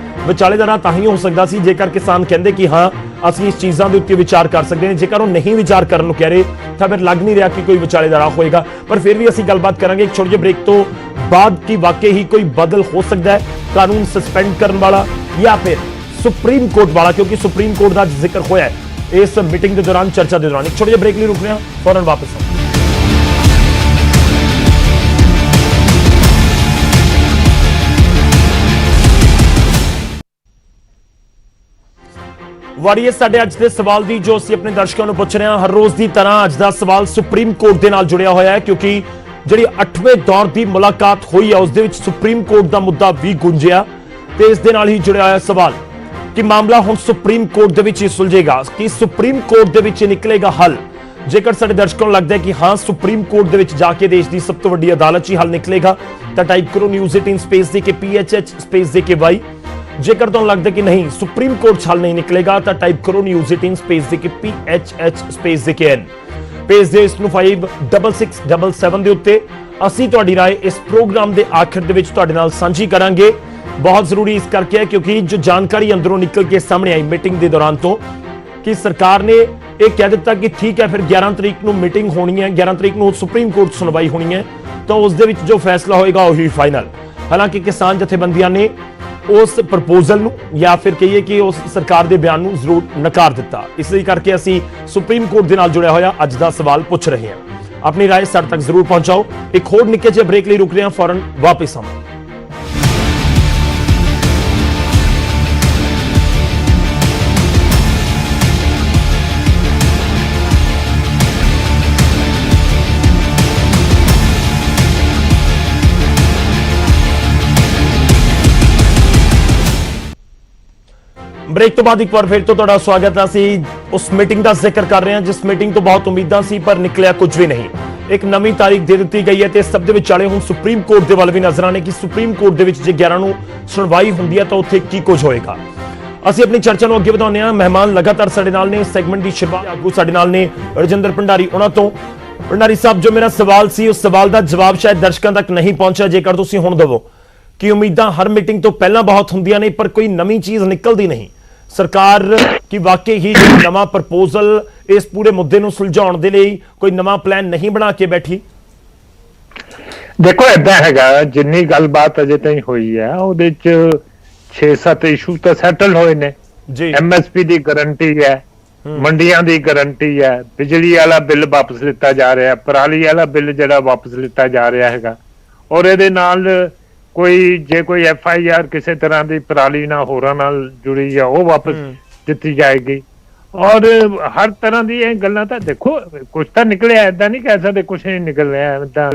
ਵਿਚਾਲੇ ਦਾ ਰਾਹ ਤਾਂ ਹੀ ਹੋ ਸਕਦਾ ਸੀ ਜੇਕਰ ਕਿਸਾਨ ਕਹਿੰਦੇ ਕਿ ਹਾਂ ਅਸੀਂ ਇਸ ਚੀਜ਼ਾਂ ਦੇ ਉੱਤੇ ਵਿਚਾਰ ਕਰ ਸਕਦੇ ਹਾਂ। ਜੇਕਰ ਉਹ ਨਹੀਂ ਵਿਚਾਰ ਕਰਨ ਨੂੰ ਕਹਿ ਰਹੇ ਤਾਂ ਫਿਰ ਲੱਗ ਨਹੀਂ ਰਿਹਾ ਕਿ ਕੋਈ ਵਿਚਾਲੇ ਦਾ ਰਾਹ ਹੋਏਗਾ। ਪਰ ਫਿਰ ਵੀ ਅਸੀਂ ਗੱਲਬਾਤ ਕਰਾਂਗੇ ਇੱਕ ਛੋਟੇ ਜਿਹੇ ਬ੍ਰੇਕ ਤੋਂ ਬਾਅਦ ਕਿ ਵਾਕਈ ਹੀ ਕੋਈ ਬਦਲ ਹੋ ਸਕਦਾ ਹੈ, ਕਾਨੂੰਨ ਸਸਪੈਂਡ ਕਰਨ ਵਾਲਾ ਜਾਂ ਫਿਰ ਸੁਪਰੀਮ ਕੋਰਟ ਵਾਲਾ, ਕਿਉਂਕਿ ਸੁਪਰੀਮ ਕੋਰਟ ਦਾ ਜ਼ਿਕਰ ਹੋਇਆ ਹੈ ਇਸ ਮੀਟਿੰਗ ਦੇ ਦੌਰਾਨ, ਚਰਚਾ ਦੇ ਦੌਰਾਨ। ਇੱਕ ਛੋਟੇ ਜਿਹੇ ਬ੍ਰੇਕ ਲਈ ਰੁਕਦੇ ਹਾਂ, ਫੌਰਨ ਵਾਪਸ ਆਉਂਦੇ। ਵਾਰੀਏ ਸਾਡੇ ਅੱਜ ਦੇ ਸਵਾਲ ਦੀ ਜੋ ਅਸੀਂ ਆਪਣੇ ਦਰਸ਼ਕਾਂ ਨੂੰ ਪੁੱਛ ਰਹੇ ਹਾਂ, ਹਰ ਰੋਜ਼ ਦੀ ਤਰ੍ਹਾਂ ਅੱਜ ਦਾ ਸਵਾਲ ਸੁਪਰੀਮ ਕੋਰਟ ਦੇ ਨਾਲ ਜੁੜਿਆ ਹੋਇਆ ਹੈ, ਕਿਉਂਕਿ ਜਿਹੜੀ 8ਵੇਂ ਦੌਰ ਦੀ ਮੁਲਾਕਾਤ ਹੋਈ ਹੈ ਉਸ ਦੇ ਵਿੱਚ ਸੁਪਰੀਮ ਕੋਰਟ ਦਾ ਮੁੱਦਾ ਵੀ ਗੁੰਜਿਆ, ਤੇ ਇਸ ਦੇ ਨਾਲ ਹੀ ਜੁੜਿਆ ਹੋਇਆ ਸਵਾਲ ਕਿ ਮਾਮਲਾ ਹੁਣ ਸੁਪਰੀਮ ਕੋਰਟ ਦੇ ਵਿੱਚ ਹੀ ਸੁਲਝੇਗਾ, ਕਿ ਸੁਪਰੀਮ ਕੋਰਟ ਦੇ ਵਿੱਚ ਨਿਕਲੇਗਾ ਹੱਲ। ਜੇਕਰ ਸਾਡੇ ਦਰਸ਼ਕਾਂ ਨੂੰ ਲੱਗਦਾ ਹੈ ਕਿ ਹਾਂ ਸੁਪਰੀਮ ਕੋਰਟ ਦੇ ਵਿੱਚ ਜਾ ਕੇ ਦੇਸ਼ ਦੀ ਸਭ ਤੋਂ ਵੱਡੀ ਅਦਾਲਤ 'ਚ ਹੀ ਹੱਲ ਨਿਕਲੇਗਾ, ਤਾਂ ਟਾਈਪ ਕਰੋ News18 ਸਪੇਸ ਦੇ ਕੇ PHH ਸਪੇਸ ਦੇ ਕੇ Y। ਜੇਕਰ ਤੁਹਾਨੂੰ ਲੱਗਦਾ ਕਿ ਨਹੀਂ ਸੁਪਰੀਮ ਕੋਰਟ 'ਚ ਹੱਲ ਨਹੀਂ ਨਿਕਲੇਗਾ, ਤਾਂ ਟਾਈਪ ਕਰੋ News18 ਸਪੇਸ ਦੇ ਕੇ PHH ਸਪੇਸ ਦੇ ਕੇ N। ਭੇਜ ਦਿਓ ਇਸ ਨੂੰ 5667 ਦੇ ਉੱਤੇ। ਅਸੀਂ ਤੁਹਾਡੀ ਰਾਏ ਇਸ ਪ੍ਰੋਗਰਾਮ ਦੇ ਆਖਿਰ ਦੇ ਵਿੱਚ ਤੁਹਾਡੇ ਨਾਲ ਸਾਂਝੀ ਕਰਾਂਗੇ। ਬਹੁਤ ਜ਼ਰੂਰੀ ਇਸ ਕਰਕੇ ਹੈ ਕਿਉਂਕਿ ਜੋ ਜਾਣਕਾਰੀ ਅੰਦਰੋਂ ਨਿਕਲ ਕੇ ਸਾਹਮਣੇ ਆਈ ਮੀਟਿੰਗ ਦੇ ਦੌਰਾਨ ਤੋਂ ਕਿ ਸਰਕਾਰ ਨੇ ਇਹ ਕਹਿ ਦਿੱਤਾ ਕਿ ਠੀਕ ਹੈ ਫਿਰ 11 ਤਰੀਕ ਨੂੰ ਮੀਟਿੰਗ ਹੋਣੀ ਹੈ, 11 ਤਰੀਕ ਨੂੰ ਸੁਪਰੀਮ ਕੋਰਟ ਸੁਣਵਾਈ ਹੋਣੀ ਹੈ, ਤਾਂ ਉਸ ਦੇ ਵਿੱਚ ਜੋ ਫੈਸਲਾ ਹੋਏਗਾ ਉਹੀ ਫਾਈਨਲ। ਹਾਲਾਂਕਿ ਕਿਸਾਨ ਜਥੇਬੰਦੀਆਂ ਨੇ ਉਸ ਪ੍ਰਪੋਜ਼ਲ ਨੂੰ ਜਾਂ ਫਿਰ ਕਹੀਏ ਕਿ ਉਸ ਸਰਕਾਰ ਦੇ ਬਿਆਨ ਨੂੰ ਜ਼ਰੂਰ ਨਕਾਰ ਦਿੱਤਾ। ਇਸ ਲਈ ਕਰਕੇ ਅਸੀਂ ਸੁਪਰੀਮ ਕੋਰਟ ਦੇ ਨਾਲ ਜੁੜਿਆ ਹੋਇਆ ਅੱਜ ਦਾ ਸਵਾਲ ਪੁੱਛ ਰਹੇ ਹਾਂ। ਆਪਣੀ ਰਾਏ ਸਾਡੇ ਤੱਕ ਜ਼ਰੂਰ ਪਹੁੰਚਾਓ। ਇੱਕ ਹੋਰ ਨਿੱਕੇ ਜਿਹੇ ਬ੍ਰੇਕ ਲਈ ਰੁਕ ਰਹੇ ਹਾਂ, ਫੌਰਨ ਵਾਪਸ ਆਵਾਂਗੇ। ब्रेक तो बाद एक बार फिर तो ਤੁਹਾਡਾ ਸਵਾਗਤ ਹੈ। ਅਸੀਂ ਉਸ ਮੀਟਿੰਗ ਦਾ ਜ਼ਿਕਰ ਕਰ ਰਹੇ ਹਾਂ ਜਿਸ ਮੀਟਿੰਗ ਤੋਂ ਬਹੁਤ ਉਮੀਦਾਂ ਸੀ ਪਰ ਨਿਕਲਿਆ ਕੁਝ ਵੀ ਨਹੀਂ। ਇੱਕ ਨਵੀਂ ਤਾਰੀਖ ਦੇ ਦਿੱਤੀ ਗਈ ਹੈ ਤੇ ਸਭ ਦੇ ਵਿਚਾਲੇ ਹੁਣ ਸੁਪਰੀਮ ਕੋਰਟ ਦੇ ਵੱਲ ਵੀ ਨਜ਼ਰ ਆਣੇ ਕਿ ਸੁਪਰੀਮ ਕੋਰਟ ਦੇ ਵਿੱਚ ਜੇ 11 ਨੂੰ ਸੁਣਵਾਈ ਹੁੰਦੀ ਹੈ ਤਾਂ ਉੱਥੇ ਕੀ ਕੁਝ ਹੋਏਗਾ। ਅਸੀਂ ਆਪਣੀ ਚਰਚਾ ਨੂੰ ਅੱਗੇ ਵਧਾਉਂਦੇ ਹਾਂ। ਮਹਿਮਾਨ ਲਗਾਤਾਰ ਸਾਡੇ ਨਾਲ ਨੇ। ਸੈਗਮੈਂਟ ਦੀ ਸ਼ੁਰੂਆਤ ਆਗੂ ਸਾਡੇ ਨਾਲ ਨੇ ਰਜਿੰਦਰ ਭੰਡਾਰੀ, ਉਹਨਾਂ ਤੋਂ। ਭੰਡਾਰੀ ਸਾਹਿਬ, ਜੋ ਮੇਰਾ ਸਵਾਲ ਸੀ ਉਸ ਸਵਾਲ ਦਾ ਜਵਾਬ ਸ਼ਾਇਦ ਦਰਸ਼ਕਾਂ ਤੱਕ ਨਹੀਂ ਪਹੁੰਚਿਆ, ਜੇਕਰ ਤੁਸੀਂ ਹੁਣ ਦੇਵੋ ਕਿ ਉਮੀਦਾਂ ਹਰ ਮੀਟਿੰਗ ਤੋਂ ਪਹਿਲਾਂ ਬਹੁਤ ਹੁੰਦੀਆਂ ਨੇ ਪਰ ਕੋਈ ਨਵੀਂ ਚੀਜ਼ ਨਿਕਲਦੀ ਨਹੀਂ। ਸਰਕਾਰ ਕੀ ਵਾਕਈ ਹੀ ਨਵਾਂ ਪ੍ਰਪੋਜ਼ਲ ਇਸ ਪੂਰੇ ਮੁੱਦੇ ਨੂੰ ਸੁਲਝਾਉਣ ਦੇ ਲਈ ਕੋਈ ਨਵਾਂ ਪਲਾਨ ਨਹੀਂ ਬਣਾ ਕੇ ਬੈਠੀ? ਦੇਖੋ ਏਦਾਂ ਹੈਗਾ, ਜਿੰਨੀ ਗੱਲਬਾਤ ਅਜੇ ਤਾਈਂ ਹੋਈ ਹੈ ਉਹਦੇ ਚ 6-7 ਇਸ਼ੂ ਤਾਂ ਸੈਟਲ ਹੋਏ ਨੇ ਜੀ। MSP ਦੀ ਗਾਰੰਟੀ ਹੈ, ਮੰਡੀਆਂ ਦੀ ਗਾਰੰਟੀ ਹੈ, ਬਿਜਲੀ ਵਾਲਾ ਬਿੱਲ ਵਾਪਸ ਲਿੱਤਾ ਜਾ ਰਿਹਾ, ਪਰਾਲੀ ਵਾਲਾ ਬਿੱਲ ਜਿਹੜਾ ਵਾਪਸ ਲਿੱਤਾ ਜਾ ਰਿਹਾ ਹੈਗਾ, ਔਰ ਇਹਦੇ ਨਾਲ ਜੇ ਕੋਈ FIR ਕਿਸੇ ਤਰ੍ਹਾਂ ਦੀ ਪਰਾਲੀ ਨਾਲ ਹੋਰਾਂ ਨਾਲ ਜੁੜੀ ਆ ਉਹ ਵਾਪਸ ਦਿੱਤੀ ਜਾਏਗੀ। ਔਰ ਹਰ ਤਰ੍ਹਾਂ ਦੀ ਇਹ ਗੱਲਾਂ ਤਾਂ ਦੇਖੋ ਕੁਝ ਤਾਂ ਨਿਕਲਿਆ, ਏਦਾਂ ਨਹੀਂ ਕਹਿ ਸਕਦੇ ਕੁਝ ਨਹੀਂ ਨਿਕਲਿਆ ਏਦਾਂ।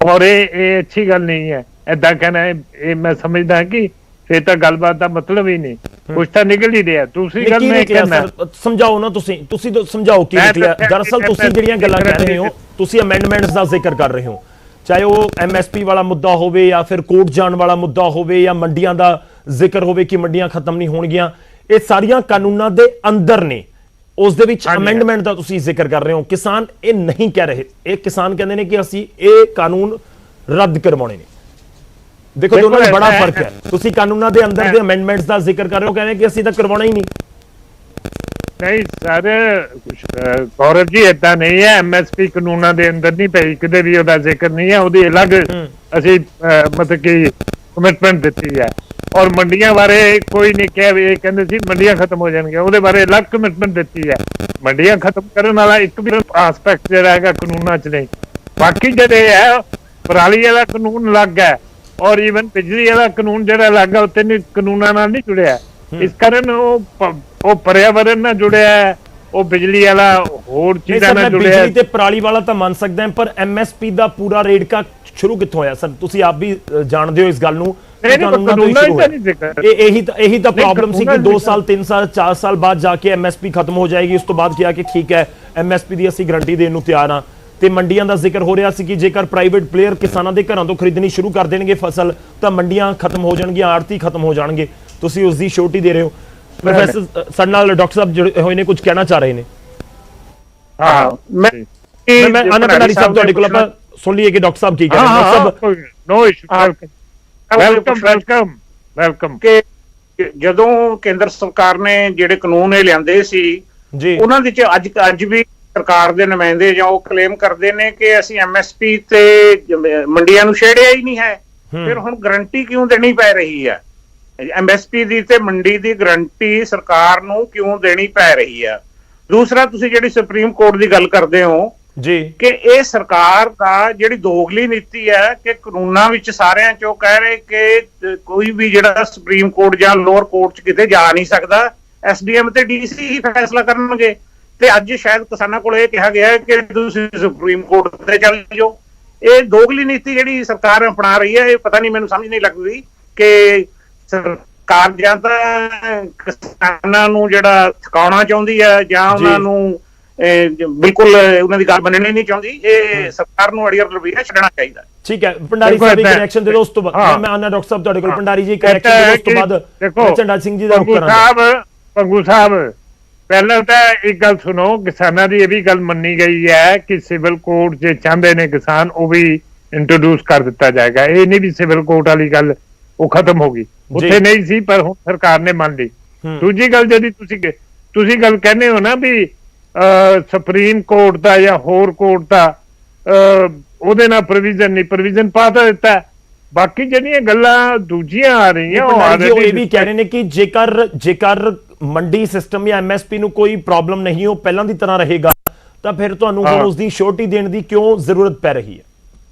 ਔਰ ਇਹ ਅੱਛੀ ਗੱਲ ਨਹੀਂ ਹੈ ਏਦਾਂ ਕਹਿਣਾ। ਇਹ ਮੈਂ ਸਮਝਦਾ ਕਿ ਫਿਰ ਤਾਂ ਗੱਲਬਾਤ ਦਾ ਮਤਲਬ ਹੀ ਨਹੀਂ, ਕੁਝ ਤਾਂ ਨਿਕਲ ਹੀ ਰਿਹਾ। ਦੂਸਰੀ ਗੱਲ ਮੈਂ ਕਹਿਣਾ, ਸਮਝਾਓ ਨਾ ਤੁਸੀਂ ਸਮਝਾਓ ਕੀ ਨਿਕਲਿਆ। ਦਰਅਸਲ ਤੁਸੀਂ ਜਿਹੜੀਆਂ ਗੱਲਾਂ ਕਹਿ ਰਹੇ ਹੋ, ਤੁਸੀਂ ਅਮੈਂਡਮੈਂਟਸ ਦਾ ਜ਼ਿਕਰ ਕਰ ਰਹੇ ਹੋ, ਚਾਹੇ ਉਹ MSP ਵਾਲਾ ਮੁੱਦਾ ਹੋਵੇ ਜਾਂ ਫਿਰ ਕੋਰਟ ਜਾਣ ਵਾਲਾ ਮੁੱਦਾ ਹੋਵੇ ਜਾਂ ਮੰਡੀਆਂ ਦਾ ਜ਼ਿਕਰ ਹੋਵੇ ਕਿ ਮੰਡੀਆਂ ਖਤਮ ਨਹੀਂ ਹੋਣਗੀਆਂ, ਇਹ ਸਾਰੀਆਂ ਕਾਨੂੰਨਾਂ ਦੇ ਅੰਦਰ ਨੇ। ਉਸ ਦੇ ਵਿੱਚ ਅਮੈਂਡਮੈਂਟ ਦਾ ਤੁਸੀਂ ਜ਼ਿਕਰ ਕਰ ਰਹੇ ਹੋ। ਕਿਸਾਨ ਇਹ ਨਹੀਂ ਕਹਿ ਰਹੇ। ਇਹ ਕਿਸਾਨ ਕਹਿੰਦੇ ਨੇ ਕਿ ਅਸੀਂ ਇਹ ਕਾਨੂੰਨ ਰੱਦ ਕਰਵਾਉਣੇ ਨੇ। ਦੇਖੋ ਦੋਨਾਂ ਵਿੱਚ ਬੜਾ ਫਰਕ ਹੈ। ਤੁਸੀਂ ਕਾਨੂੰਨਾਂ ਦੇ ਅੰਦਰ ਦੇ ਅਮੈਂਡਮੈਂਟਸ ਦਾ ਜ਼ਿਕਰ ਕਰ ਰਹੇ ਹੋ, ਕਹਿੰਦੇ ਕਿ ਅਸੀਂ ਤਾਂ ਕਰਵਾਉਣਾ ਹੀ ਨਹੀਂ। ਨਹੀਂ ਸਰ ਗੌਰਵ ਜੀ ਏਦਾਂ ਨਹੀਂ ਹੈ, MSP ਕਾਨੂੰਨਾਂ ਦੇ ਅੰਦਰ ਨਹੀਂ ਪਈ, ਕਿਤੇ ਵੀ ਉਹਦਾ ਜ਼ਿਕਰ ਨਹੀਂ ਹੈ, ਉਹਦੀ ਅਲੱਗ ਅਸੀਂ ਮਤਲਬ ਕਿ ਕਮਿਟਮੈਂਟ ਦਿੱਤੀ ਹੈ। ਔਰ ਮੰਡੀਆਂ ਬਾਰੇ ਕੋਈ ਨਹੀਂ ਕਿਹਾ ਵੀ ਇਹ ਕਹਿੰਦੇ ਸੀ ਮੰਡੀਆਂ ਖਤਮ ਹੋ ਜਾਣਗੀਆਂ, ਉਹਦੇ ਬਾਰੇ ਅਲੱਗ ਕਮਿਟਮੈਂਟ ਦਿੱਤੀ ਹੈ। ਮੰਡੀਆਂ ਖਤਮ ਕਰਨ ਵਾਲਾ ਇੱਕ ਵੀ ਆਸਪੈਕਟ ਜਿਹੜਾ ਹੈਗਾ ਕਾਨੂੰਨਾਂ 'ਚ ਨਹੀਂ। ਬਾਕੀ ਜਿਹੜੇ ਹੈ ਪਰਾਲੀ ਵਾਲਾ ਕਾਨੂੰਨ ਅਲੱਗ ਹੈ, ਔਰ ਈਵਨ ਬਿਜਲੀ ਵਾਲਾ ਕਾਨੂੰਨ ਜਿਹੜਾ ਅਲੱਗ ਹੈ, ਉਹ ਤਿੰਨ ਕਾਨੂੰਨਾਂ ਨਾਲ ਨਹੀਂ ਜੁੜਿਆ। ਇਸ ਕਾਰਨ ਉਹ ਪਰਿਆਵਰਨ ਨਾਲ ਜੁੜਿਆ ਹੈ, ਉਹ ਬਿਜਲੀ ਵਾਲਾ ਹੋਰ ਚੀਜ਼ਾਂ ਨਾਲ ਜੁੜਿਆ। ਬਿਜਲੀ ਤੇ ਪਰਾਲੀ ਵਾਲਾ ਤਾਂ ਮੰਨ ਸਕਦਾ ਹਾਂ, ਪਰ MSP ਦਾ ਪੂਰਾ ਰੇੜਕਾ ਸ਼ੁਰੂ ਕਿੱਥੋਂ ਹੋਇਆ ਸਰ? ਤੁਸੀਂ ਆਪ ਵੀ ਜਾਣਦੇ ਹੋ ਇਸ ਗੱਲ ਨੂੰ। ਇਹੀ ਤਾਂ ਪ੍ਰੋਬਲਮ ਸੀ ਕਿ 2 ਸਾਲ 3 ਸਾਲ 4 ਸਾਲ ਬਾਅਦ ਜਾ ਕੇ MSP ਖਤਮ ਹੋ ਜਾਏਗੀ। ਉਸ ਤੋਂ ਬਾਅਦ ਕਿਹਾ ਕਿ ਠੀਕ ਹੈ MSP ਦੀ ਅਸੀਂ ਗਰੰਟੀ ਦੇਣ ਨੂੰ ਤਿਆਰ ਹਾਂ। ਤੇ ਮੰਡੀਆਂ ਦਾ ਜ਼ਿਕਰ ਹੋ ਰਿਹਾ ਸੀ ਕਿ ਜੇਕਰ ਪ੍ਰਾਈਵੇਟ ਪਲੇਅਰ ਕਿਸਾਨਾਂ ਦੇ ਘਰਾਂ ਤੋਂ ਖਰੀਦਣੀ ਸ਼ੁਰੂ ਕਰ ਦੇਣਗੇ ਫਸਲ, ਤਾਂ ਮੰਡੀਆਂ ਖਤਮ ਹੋ ਜਾਣਗੀਆਂ, ਆੜਤੀ ਖਤਮ ਹੋ ਜਾਣਗੇ। ਤੁਸੀਂ ਉਸ ਦੀ ਸ਼ੋਰਟੀ ਦੇ ਰਹੇ ਹੋ। ਪ੍ਰੋਫੈਸਰ ਸਾਡੇ ਨਾਲ ਡਾਕਟਰ ਸਾਹਿਬ ਜੁੜੇ ਹੋਏ ਨੇ, ਕੁਝ ਕਹਿਣਾ ਚਾਹ ਰਹੇ ਨੇ। ਹਾਂ ਮੈਂ ਆਨੰਦ ਭੰਡਾਰੀ ਸਾਹਿਬ ਤੁਹਾਡੇ ਕੋਲ ਆਪਾਂ ਸੁਣ ਲਈਏ ਕਿ ਡਾਕਟਰ ਸਾਹਿਬ ਕੀ ਕਹਿ ਰਹੇ ਨੇ। ਡਾਕਟਰ ਸਾਹਿਬ ਨੋ ਇਸ਼ੂ, ਵੈਲਕਮ। ਕਿ ਜਦੋਂ ਕੇਂਦਰ ਸਰਕਾਰ ਨੇ ਜਿਹੜੇ ਕਾਨੂੰਨ ਇਹ ਲਿਆਂਦੇ ਸੀ ਜੀ, ਉਹਨਾਂ ਵਿੱਚ ਅੱਜ ਵੀ ਸਰਕਾਰ ਦੇ ਨੁਮਾਇੰਦੇ ਜਾਂ ਉਹ ਕਲੇਮ ਕਰਦੇ ਨੇ ਕਿ ਅਸੀਂ MSP ਤੇ ਮੰਡੀਆਂ ਨੂੰ ਛੇੜਿਆ ਹੀ ਨਹੀਂ ਹੈ। ਫਿਰ ਹੁਣ ਗਰੰਟੀ ਕਿਉਂ ਦੇਣੀ ਪੈ ਰਹੀ ਹੈ? MSP ਦੀ ਤੇ ਮੰਡੀ ਦੀ ਗਰੰਟੀ ਸਰਕਾਰ ਨੂੰ ਕਿਉਂ ਦੇਣੀ ਪੈ ਰਹੀ ਹੈ? ਦੂਸਰਾ, ਤੁਸੀਂ ਜਿਹੜੀ ਸੁਪਰੀਮ ਕੋਰਟ ਦੀ ਗੱਲ ਕਰਦੇ ਹੋ ਜੀ ਕਿ ਇਹ ਸਰਕਾਰ ਦਾ ਜਿਹੜੀ ਦੋਗਲੀ ਨੀਤੀ ਹੈ ਕਿ ਕਾਨੂੰਨਾਂ ਵਿੱਚ ਸਾਰਿਆਂ ਚੋਂ ਕਹਿ ਰਹੇ ਕਿ ਕੋਈ ਵੀ ਜਿਹੜਾ ਸੁਪਰੀਮ ਕੋਰਟ ਜਾਂ ਲੋਅਰ ਕੋਰਟ 'ਚ ਕਿਤੇ ਜਾ ਨਹੀਂ ਸਕਦਾ, SDM ਤੇ DC ਹੀ ਫੈਸਲਾ ਕਰਨਗੇ। ਤੇ ਅੱਜ ਸ਼ਾਇਦ ਕਿਸਾਨਾਂ ਕੋਲ ਇਹ ਕਿਹਾ ਗਿਆ ਕਿ ਤੁਸੀਂ ਸੁਪਰੀਮ ਕੋਰਟ ਤੇ ਚੱਲ ਜਾਓ। ਇਹ ਦੋਗਲੀ ਨੀਤੀ ਜਿਹੜੀ ਸਰਕਾਰ ਅਪਣਾ ਰਹੀ ਹੈ, ਇਹ ਪਤਾ ਨਹੀਂ, ਮੈਨੂੰ ਸਮਝ ਨਹੀਂ ਲੱਗਦੀ ਕਿ ਸਰਕਾਰ ਜਾਂ ਤਾਂ ਕਿਸਾਨਾਂ ਨੂੰ ਜਿਹੜਾ ਥਕਾਉਣਾ ਚਾਹੁੰਦੀ ਹੈ ਜਾਂ ਉਹਨਾਂ ਨੂੰ ਬਿਲਕੁਲ ਉਹਨਾਂ ਦੀ ਗੱਲ ਮੰਨਣੀ ਨਹੀਂ ਚਾਹੁੰਦੀ। ਇਹ ਸਰਕਾਰ ਨੂੰ ਅੜੀਅਰ ਰਵੱਈਆ ਛੱਡਣਾ ਚਾਹੀਦਾ। ਠੀਕ ਹੈ ਭੰਡਾਰੀ ਸਾਹਿਬ ਇੱਕ ਕਨੈਕਸ਼ਨ ਦੇ ਦੋ, ਉਸ ਤੋਂ ਬਾਅਦ ਮੈਂ ਆਨਾ ਡਾਕਟਰ ਸਾਹਿਬ ਤੁਹਾਡੇ ਕੋਲ। ਭੰਡਾਰੀ ਜੀ ਕਨੈਕਸ਼ਨ ਦੇ ਉਸ ਤੋਂ ਬਾਅਦ ਝੰਡਾ ਸਿੰਘ ਜੀ ਦਾ ਰੁਖ ਕਰਾਂਗੇ। ਪੰਗੂ ਸਾਹਿਬ ਪਹਿਲਾਂ ਤਾਂ ਇੱਕ ਗੱਲ ਸੁਣੋ, ਕਿਸਾਨਾਂ ਦੀ ਇਹ ਵੀ ਗੱਲ ਮੰਨੀ ਗਈ ਹੈ ਕਿ ਸਿਵਲ ਕੋਰਟ ਜੇ ਚਾਹੁੰਦੇ ਨੇ ਕਿਸਾਨ ਉਹ ਵੀ ਇੰਟਰੋਡਿਊਸ ਕਰ ਦਿੱਤਾ ਜਾਏਗਾ। ਇਹ ਨਹੀਂ ਵੀ ਸਿਵਲ ਕੋਰਟ ਵਾਲੀ ਗੱਲ ਉਹ ਖਤਮ ਹੋ ਗਈ, ਉੱਥੇ ਨਹੀਂ ਸੀ, ਪਰ ਹੁਣ ਸਰਕਾਰ ਨੇ ਮੰਨ ਲਈ। ਦੂਜੀ ਗੱਲ ਜਿਹੜੀ ਤੁਸੀਂ ਗੱਲ ਕਹਿੰਦੇ ਹੋ ਨਾ ਵੀ ਸੁਪਰੀਮ ਕੋਰਟ ਦਾ ਜਾਂ ਹੋਰ ਕੋਰਟ ਦਾ ਉਹਦੇ ਨਾਲ ਪ੍ਰੋਵੀਜ਼ਨ ਨਹੀਂ, ਪ੍ਰੋਵੀਜ਼ਨ ਪਾ ਤਾਂ ਦਿੱਤਾ। ਬਾਕੀ ਜਿਹੜੀਆਂ ਗੱਲਾਂ ਦੂਜੀਆਂ ਆ ਰਹੀਆਂ ਉਹ ਇਹ ਵੀ ਕਹਿ ਰਹੇ ਨੇ ਕਿ ਜੇਕਰ ਮੰਡੀ ਸਿਸਟਮ ਜਾਂ MSP ਨੂੰ ਕੋਈ ਪ੍ਰੋਬਲਮ ਨਹੀਂ, ਉਹ ਪਹਿਲਾਂ ਦੀ ਤਰ੍ਹਾਂ ਰਹੇਗਾ, ਤਾਂ ਫਿਰ ਤੁਹਾਨੂੰ ਹੁਣ ਉਸ ਦੀ ਸ਼ੋਰਟੀ ਦੇਣ ਦੀ ਕਿਉਂ ਜ਼ਰੂਰਤ ਪੈ ਰਹੀ ਹੈ?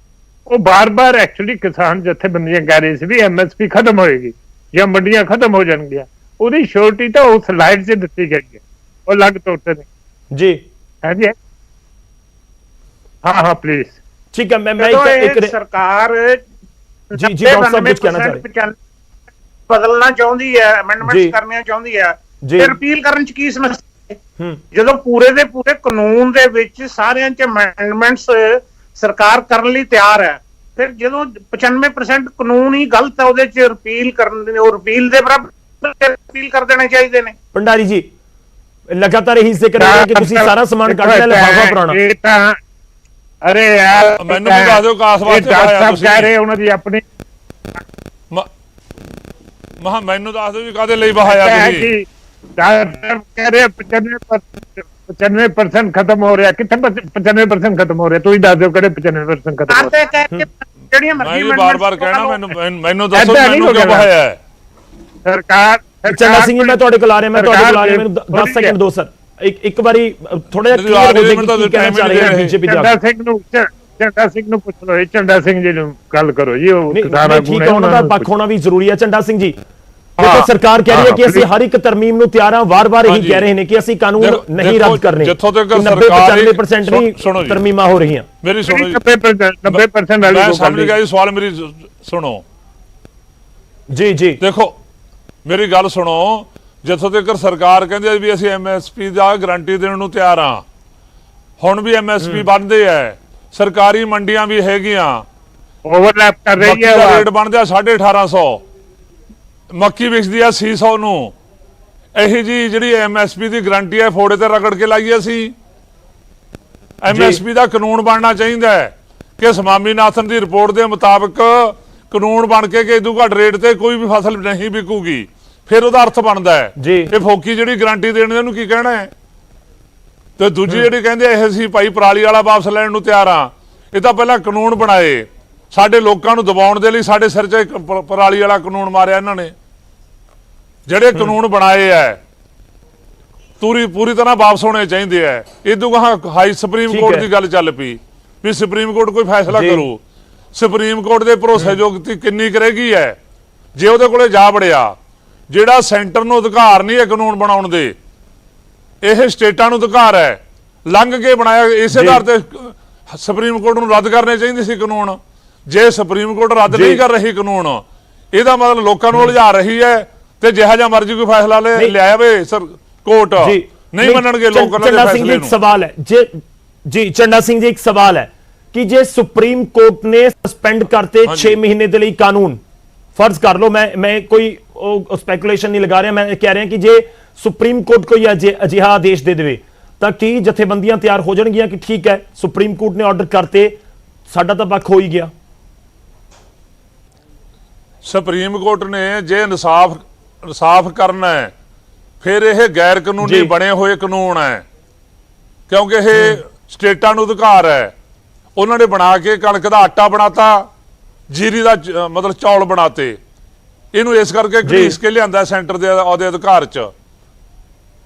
ਉਹ ਬਾਰ-ਬਾਰ ਐਕਚੁਅਲੀ ਕਿਸਾਨ ਜਥੇਬੰਦੀਆਂ ਕਹਿ ਰਹੇ ਸੀ ਵੀ MSP ਖਤਮ ਹੋਏਗੀ ਜਾਂ ਮੰਡੀਆਂ ਖਤਮ ਹੋ ਜਾਣਗੀਆਂ। ਉਹਦੀ ਸ਼ੋਰਟੀ ਤਾਂ ਉਸ ਸਲਾਈਡ 'ਚ ਦਿੱਤੀ ਗਈ ਹੈ, ਉਹ ਅਲੱਗ ਤੌਰ ਤੇ ਜੀ। ਹਾਂਜੀ ਹਾਂ ਪਲੀਜ਼। ਠੀਕ ਹੈ ਮੈਂ ਇੱਕ ਸਰਕਾਰ ਜੀ ਡਾਕਟਰ ਸਾਹਿਬ ਕੁਝ ਕਹਿਣਾ ਚਾਹ ਰਹੇ, ਬਦਲਣਾ ਚਾਹੁੰਦੀ ਹੈ, ਅਮੈਂਡਮੈਂਟਸ ਕਰਨੀਆਂ ਚਾਹੁੰਦੀ ਹੈ, ਤੇ ਰਿਪੀਲ ਕਰਨ 'ਚ ਕੀ ਸਮੱਸਿਆ? ਜਦੋਂ ਪੂਰੇ ਦੇ ਪੂਰੇ ਕਾਨੂੰਨ ਦੇ ਵਿੱਚ ਸਾਰਿਆਂ 'ਚ ਅਮੈਂਡਮੈਂਟਸ ਸਰਕਾਰ ਕਰਨ ਲਈ ਤਿਆਰ ਹੈ, ਫਿਰ ਜਦੋਂ 95% ਕਾਨੂੰਨ ਹੀ ਗਲਤ ਹੈ ਉਹਦੇ 'ਚ ਰਿਪੀਲ ਕਰਨ ਦੇ, ਉਹ ਰਿਪੀਲ ਦੇ ਬਰਾਬਰ ਰਿਪੀਲ ਕਰ ਦੇਣੇ ਚਾਹੀਦੇ ਨੇ। ਭੰਡਾਰੀ ਜੀ ਲਗਾਤਾਰ ਇਹੀ ਜ਼ਿਕਰ ਹੈ ਕਿ ਤੁਸੀਂ ਸਾਰਾ ਸਮਾਨ ਕੱਢ ਲਿਆ, ਲਿਫਾਫਾ ਪੁਰਾਣਾ। ਇਹ ਤਾਂ ਅਰੇ ਯਾਰ ਮੈਨੂੰ ਵੀ ਦੱਸ ਦਿਓ ਕਾਸ ਵਾਸਤੇ ਪਾਇਆ ਤੁਸੀਂ। ਕਹਿ ਰਹੇ ਉਹਨਾਂ ਦੀ ਆਪਣੀ ਮੈਨੂੰ ਦੱਸ ਦਿਓ ਵੀ ਕਾਹਦੇ ਲਈ ਬਹਾਇਆ ਤੁਸੀਂ? ਡਾਕਟਰ ਕਹਿ ਰਹੇ 95% ਖਤਮ ਹੋ ਰਿਹਾ। ਕਿੱਥੇ 95% ਖਤਮ ਹੋ ਰਿਹਾ? ਤੁਸੀਂ ਦੱਸ ਦਿਓ ਕਿਹੜੇ 95% ਖਤਮ ਹੋ ਰਿਹਾ? ਜਿਹੜੀਆਂ ਮਰਜ਼ੀ ਮੈਂ ਬਾਰ-ਬਾਰ ਕਹਿਣਾ, ਮੈਨੂੰ ਦੱਸੋ ਮੈਨੂੰ ਕਿਉਂ ਬਹਾਇਆ ਹੈ ਸਰਕਾਰ? ਚੰਡਾ ਸਿੰਘ ਜੀ ਮੈਂ ਤੁਹਾਡੇ ਕੋਲ ਆ ਰਿਹਾ, ਮੈਨੂੰ 10 ਸੈਕਿੰਡ ਦਿਓ ਸਰ। ਇੱਕ ਵਾਰੀ ਥੋੜਾ ਜਿਹਾ ਕਲੀਅਰ ਹੋ ਜਾਏ ਕੀ ਕਹਿਣਾ ਚਾਹ ਰਹੇ ਹਨ ਬੀਜੇਪੀ ਦੇ। ਝੰਡਾ ਸਿੰਘ ਨੂੰ ਪੁੱਛ ਲਓ, ਝੰਡਾ ਸਿੰਘ ਜੀ ਨੂੰ ਗੱਲ ਕਰੋ ਜੀ। ਉਹ ਕਿਸਾਨਾਂ ਠੀਕ ਹੈ, ਉਹਨਾਂ ਦਾ ਪੱਖ ਹੋਣਾ ਵੀ ਜ਼ਰੂਰੀ ਹੈ। ਝੰਡਾ ਸਿੰਘ ਜੀ ਦੇਖੋ, ਸਰਕਾਰ ਕਹਿ ਰਹੀ ਹੈ ਕਿ ਅਸੀਂ ਹਰ ਇੱਕ ਤਰਮੀਮ ਨੂੰ ਤਿਆਰ ਹਾਂ, ਵਾਰ-ਵਾਰ ਇਹੀ ਕਹਿ ਰਹੇ ਨੇ ਕਿ ਅਸੀਂ ਕਾਨੂੰਨ ਨਹੀਂ ਰੱਦ ਕਰਨੇ। ਜਿੱਥੋਂ ਤੱਕ 95% ਵੀ ਤਰਮੀਮਾਂ ਹੋ ਰਹੀਆਂ। ਮੇਰੀ ਸੁਣੋ ਜੀ, 90% ਵਾਲੀ ਮੈਂ ਸਮਝ ਗਿਆ ਜੀ ਸਵਾਲ, ਮੇਰੀ ਸੁਣੋ ਜੀ। ਦੇਖੋ ਮੇਰੀ ਗੱਲ ਸੁਣੋ, ਜਿੱਥੋਂ ਤੱਕ ਸਰਕਾਰ ਕਹਿੰਦੀ ਵੀ ਅਸੀਂ MSP ਦਾ ਗਰੰਟੀ ਦੇਣ ਨੂੰ ਤਿਆਰ ਹਾਂ, ਹੁਣ ਵੀ MSP ਬਣਦੇ ਆ, ਸਰਕਾਰੀ ਮੰਡੀਆਂ ਵੀ ਹੈਗੀਆਂ, ਓਵਰਲੈਪ ਕਰ ਰਹੀ ਹੈ। ਰੇਟ ਬਣਦਾ 1850, ਮੱਕੀ ਵਿਕਦੀ ਆ 600 ਨੂੰ। ਇਹੀ ਜੀ ਜਿਹੜੀ MSP ਦੀ ਗਰੰਟੀ ਹੈ ਫੋੜੇ ਤੇ ਰਗੜ ਕੇ ਲਾਈਏ ਅਸੀਂ। MSP ਦਾ ਕਾਨੂੰਨ ਬਣਨਾ ਚਾਹੀਦਾ ਹੈ ਕਿ ਸਵਾਮੀਨਾਥਨ ਦੀ ਰਿਪੋਰਟ ਦੇ ਮੁਤਾਬਕ ਕਾਨੂੰਨ ਬਣ ਕੇ ਕਿ ਇਦੋਂ ਘੱਟ ਰੇਟ ਤੇ ਕੋਈ ਵੀ ਫਸਲ ਨਹੀਂ ਵਿਕੂਗੀ, ਫਿਰ ਉਹਦਾ ਅਰਥ ਬਣਦਾ ਹੈ। ਇਹ ਫੋਕੀ ਜਿਹੜੀ ਗਰੰਟੀ ਦੇਣ ਨੂੰ ਕੀ ਕਹਿਣਾ ਹੈ? ਤੇ ਦੂਜੀ ਜਿਹੜੀ ਕਹਿੰਦੇ ਇਹ ਸੀ ਭਾਈ ਪਰਾਲੀ ਵਾਲਾ ਵਾਪਸ ਲੈਣ ਨੂੰ ਤਿਆਰ ਆ, ਇਹ ਤਾਂ ਪਹਿਲਾਂ ਕਾਨੂੰਨ ਬਣਾਏ ਸਾਡੇ ਲੋਕਾਂ ਨੂੰ ਦਬਾਉਣ ਦੇ ਲਈ, ਸਾਡੇ ਸਿਰ 'ਚ ਇੱਕ ਪਰਾਲੀ ਵਾਲਾ ਕਾਨੂੰਨ ਮਾਰਿਆ ਇਹਨਾਂ ਨੇ। ਜਿਹੜੇ ਕਾਨੂੰਨ ਬਣਾਏ ਐ ਪੂਰੀ ਤਰ੍ਹਾਂ ਵਾਪਸ ਹੋਣੇ ਚਾਹੀਦੇ ਐ। ਇਦੋਂ ਗਾਹਾਂ ਹਾਈ ਸੁਪਰੀਮ ਕੋਰਟ ਦੀ ਗੱਲ ਚੱਲ ਪਈ ਵੀ ਸੁਪਰੀਮ ਕੋਰਟ ਕੋਈ ਫੈਸਲਾ ਕਰੂ। ਸੁਪਰੀਮ ਕੋਰਟ ਦੇ ਭਰੋਸੇਯੋਗਤਾ ਕਿੰਨੀ ਕਰੇਗੀ ਐ ਜੇ ਉਹਦੇ ਕੋਲੇ ਜਾ ਵੜਿਆ। ਜਿਹੜਾ ਸੈਂਟਰ ਨੂੰ ਅਧਿਕਾਰ ਨਹੀਂ ਹੈ ਕਾਨੂੰਨ ਬਣਾਉਣ ਦੇ, ਇਹ ਸਟੇਟਾਂ ਨੂੰ ਅਧਿਕਾਰ ਹੈ, ਲੰਘ ਕੇ ਬਣਾਇਆ। ਇਸੇ ਆਧਾਰ ਤੇ ਸੁਪਰੀਮ ਕੋਰਟ ਨੂੰ ਰੱਦ ਕਰਨੇ ਚਾਹੀਦੇ ਸੀ ਕਾਨੂੰਨ। ਜੇ ਸੁਪਰੀਮ ਕੋਰਟ ਰੱਦ ਨਹੀਂ ਕਰ ਰਹੀ ਕਾਨੂੰਨ, ਇਹਦਾ ਮਤਲਬ ਲੋਕਾਂ ਨੂੰ ਉਲਝਾ ਰਹੀ ਹੈ ਤੇ ਜਿਹੜਾ ਜਿਹਾ ਮਰਜ਼ੀ ਕੋਈ ਫੈਸਲਾ ਲਿਆ ਵੇ ਸਰ ਕੋਰਟ ਨਹੀਂ ਮੰਨਣਗੇ ਲੋਕ ਉਹਨਾਂ ਦੇ ਫੈਸਲੇ ਨੂੰ। ਸਵਾਲ ਹੈ ਜੀ ਚੰਡਾ ਸਿੰਘ ਜੀ, ਇੱਕ ਸਵਾਲ ਹੈ ਕਿ ਜੇ ਸੁਪਰੀਮ ਕੋਰਟ ਨੇ ਸਸਪੈਂਡ ਕਰਤੇ 6 ਮਹੀਨੇ ਦੇ ਲਈ ਕਾਨੂੰਨ, ਫਰਜ਼ ਕਰ ਲਓ, ਮੈਂ ਕੋਈ ਸਪੈਕੂਲੇਸ਼ਨ ਨਹੀਂ ਲਗਾ ਰਿਹਾ, ਮੈਂ ਕਹਿ ਰਿਹਾ ਕਿ ਜੇ ਸੁਪਰੀਮ ਕੋਰਟ ਕੋਈ ਅਜਿਹਾ ਆਦੇਸ਼ ਦੇ ਦੇਵੇ ਤਾਂ ਕੀ ਜਥੇਬੰਦੀਆਂ ਤਿਆਰ ਹੋ ਜਾਣਗੀਆਂ ਕਿ ਠੀਕ ਹੈ ਸੁਪਰੀਮ ਕੋਰਟ ਨੇ ਆਰਡਰ ਕਰਤੇ, ਸਾਡਾ ਤਾਂ ਪੱਖ ਹੋ ਹੀ ਗਿਆ? ਸੁਪਰੀਮ ਕੋਰਟ ਨੇ ਜੇ ਇਨਸਾਫ ਕਰਨਾ ਹੈ ਫਿਰ ਇਹ ਗੈਰ ਕਾਨੂੰਨੀ ਬਣੇ ਹੋਏ ਕਾਨੂੰਨ ਹੈ, ਕਿਉਂਕਿ ਇਹ ਸਟੇਟਾਂ ਨੂੰ ਅਧਿਕਾਰ ਹੈ। ਉਹਨਾਂ ਨੇ ਬਣਾ ਕੇ ਕਣਕ ਦਾ ਆਟਾ ਬਣਾਤਾ, ਜੀਰੀ ਦਾ ਮਤਲਬ ਚੌਲ ਬਣਾਤੇ, ਇਹਨੂੰ ਇਸ ਕਰਕੇ ਘੜੀਸ ਕੇ ਲਿਆਂਦਾ ਸੈਂਟਰ ਦੇ ਉਹਦੇ ਅਧਿਕਾਰ 'ਚ।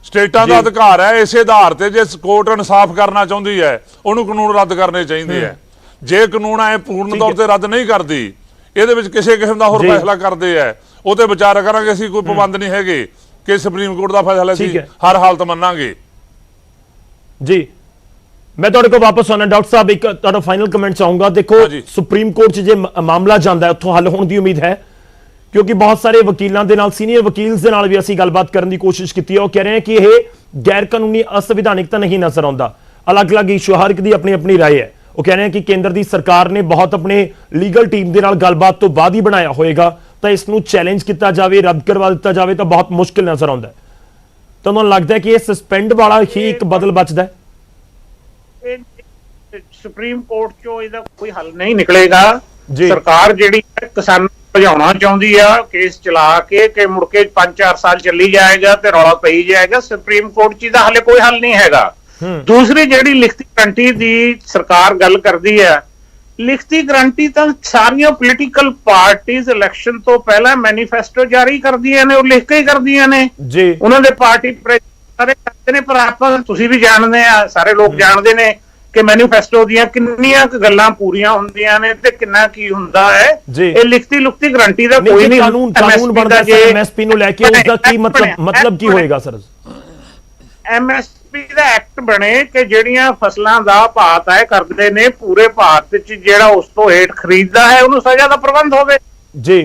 ਸਟੇਟਾਂ ਦਾ ਅਧਿਕਾਰ ਹੈ, ਇਸੇ ਆਧਾਰ ਤੇ ਜੇ ਕੋਰਟ ਇਨਸਾਫ ਕਰਨਾ ਚਾਹੁੰਦੀ ਹੈ ਉਹਨੂੰ ਕਾਨੂੰਨ ਰੱਦ ਕਰਨੇ ਚਾਹੀਦੇ ਹੈ। ਜੇ ਕਾਨੂੰਨ ਐ ਪੂਰਨ ਤੌਰ ਤੇ ਰੱਦ ਨਹੀਂ ਕਰਦੀ, ਇਹਦੇ ਵਿੱਚ ਕਿਸੇ ਕਿਸਮ ਦਾ ਹੋਰ ਫੈਸਲਾ ਕਰਦੇ ਆ, ਉਹ ਤੇ ਵਿਚਾਰ ਕਰਾਂਗੇ। ਅਸੀਂ ਕੋਈ ਪਾਬੰਦ ਨਹੀਂ ਹੈਗੇ ਕਿ ਸੁਪਰੀਮ ਕੋਰਟ ਦਾ ਫੈਸਲਾ ਅਸੀਂ ਹਰ ਹਾਲਤ ਮੰਨਾਂਗੇ। ਜੀ ਮੈਂ ਤੁਹਾਡੇ ਕੋਲ ਵਾਪਸ ਆਉਣਾ ਡਾਕਟਰ ਸਾਹਿਬ, ਇੱਕ ਤੁਹਾਡਾ ਫਾਈਨਲ ਕਮੈਂਟ ਚਾਹੂੰਗਾ। ਦੇਖੋ ਸੁਪਰੀਮ ਕੋਰਟ 'ਚ ਜੇ ਮਾਮਲਾ ਜਾਂਦਾ ਉੱਥੋਂ ਹੱਲ ਹੋਣ ਦੀ ਉਮੀਦ ਹੈ, ਕਿਉਂਕਿ ਬਹੁਤ ਸਾਰੇ ਵਕੀਲਾਂ ਦੇ ਨਾਲ, ਸੀਨੀਅਰ ਵਕੀਲ ਦੇ ਨਾਲ ਵੀ ਅਸੀਂ ਗੱਲਬਾਤ ਕਰਨ ਦੀ ਕੋਸ਼ਿਸ਼ ਕੀਤੀ ਹੈ। ਉਹ ਕਹਿ ਰਹੇ ਹਨ ਕਿ ਇਹ ਗੈਰ ਕਾਨੂੰਨੀ ਅਸੰਵਿਧਾਨਿਕ ਤਾਂ ਨਹੀਂ ਨਜ਼ਰ ਆਉਂਦਾ। ਅਲੱਗ-ਅਲੱਗ ਇਸ਼ੂ, ਹਰ ਇੱਕ ਦੀ ਆਪਣੀ ਰਾਏ ਹੈ। ਉਹ ਕਹਿ ਰਹੇ ਹਨ ਕਿ ਕੇਂਦਰ ਦੀ ਸਰਕਾਰ ਨੇ ਬਹੁਤ ਆਪਣੇ ਲੀਗਲ ਟੀਮ ਦੇ ਨਾਲ ਗੱਲਬਾਤ ਤੋਂ ਬਾਅਦ ਹੀ ਬਣਾਇਆ ਹੋਏਗਾ, ਤਾਂ ਇਸ ਨੂੰ ਚੈਲੰਜ ਕੀਤਾ ਜਾਵੇ, ਰੱਦ ਕਰਵਾ ਦਿੱਤਾ ਜਾਵੇ ਤਾਂ ਬਹੁਤ ਮੁਸ਼ਕਿਲ ਨਜ਼ਰ ਆਉਂਦਾ ਹੈ। ਤੁਹਾਨੂੰ ਲੱਗਦਾ ਹੈ ਕਿ ਇਹ ਸਸਪੈਂਡ ਵਾਲਾ ਹੀ ਇੱਕ ਬਦਲ ਬਚਦਾ ਹੈ? ਸੁਪਰੀਮ ਕੋਰਟ ਚੋਂ ਇਹਦਾ ਕੋਈ ਹੱਲ ਨਹੀਂ ਨਿਕਲੇਗਾ। ਸਰਕਾਰ ਜਿਹੜੀ ਹੈ ਕਿਸਾਨਾਂ ਨੂੰ ਭਜਾਉਣਾ ਚਾਹੁੰਦੀ ਆ, ਕੇਸ ਚਲਾ ਕੇ ਕਿ ਮੁੜ ਕੇ 5-4 ਸਾਲ ਚੱਲੀ ਜਾਏਗਾ ਤੇ ਰੌਲਾ ਪਈ ਜਾਏਗਾ। ਸੁਪਰੀਮ ਕੋਰਟ 'ਚ ਇਹਦਾ ਹਲੇ ਕੋਈ ਹੱਲ ਨਹੀਂ ਹੈਗਾ। ਦੂਸਰੀ ਜਿਹੜੀ ਲਿਖਤੀ ਗਰੰਟੀ ਦੀ ਸਰਕਾਰ ਗੱਲ ਕਰਦੀ ਹੈ, ਲਿਖਤੀ ਗਰੰਟੀ ਤਾਂ ਸਾਰੀਆਂ ਪੋਲੀਟੀਕਲ ਪਾਰਟੀਆਂ ਇਲੈਕਸ਼ਨ ਤੋਂ ਪਹਿਲਾਂ ਮੈਨੀਫੈਸਟੋ ਜਾਰੀ ਕਰਦੀਆਂ ਨੇ, ਉਹ ਲਿਖ ਕੇ ਹੀ ਕਰਦੀਆਂ ਨੇ ਜੀ। ਉਹਨਾਂ ਦੇ ਪਾਰਟੀ ਸਾਰੇ ਕਰਦੇ ਨੇ, ਪਰ ਆਪਾਂ ਤੁਸੀਂ ਵੀ ਜਾਣਦੇ ਆ, ਸਾਰੇ ਲੋਕ ਜਾਣਦੇ ਨੇ ਕਿ ਮੈਨੀਫੈਸਟੋ ਦੀਆਂ ਕਿੰਨੀਆਂ ਗੱਲਾਂ ਪੂਰੀਆਂ ਹੁੰਦੀਆਂ ਨੇ ਤੇ ਕਿੰਨਾ ਕੀ ਹੁੰਦਾ ਹੈ। ਇਹ ਲਿਖਤੀ ਗਰੰਟੀ ਦਾ ਕੋਈ ਨਹੀਂ ਕਾਨੂੰਨ ਬਣਦਾ ਜੇ ਐਮਐਸਪੀ ਨੂੰ ਲੈ ਕੇ, ਉਸ ਦਾ ਕੀ ਮਤਲਬ ਕੀ ਹੋਏਗਾ ਸਰ? ਐਮਐਸਪੀ ਦਾ ਐਕਟ ਬਣੇ ਕਿ ਜਿਹੜੀਆਂ ਫਸਲਾਂ ਦਾ ਭਾਅ ਤੈਅ ਕਰਦੇ ਨੇ ਪੂਰੇ ਭਾਰਤ 'ਚ, ਜਿਹੜਾ ਉਸ ਤੋਂ ਹੇਠ ਖਰੀਦਦਾ ਹੈ ਉਹਨੂੰ ਸਜ਼ਾ ਦਾ ਪ੍ਰਬੰਧ ਹੋਵੇ ਜੀ।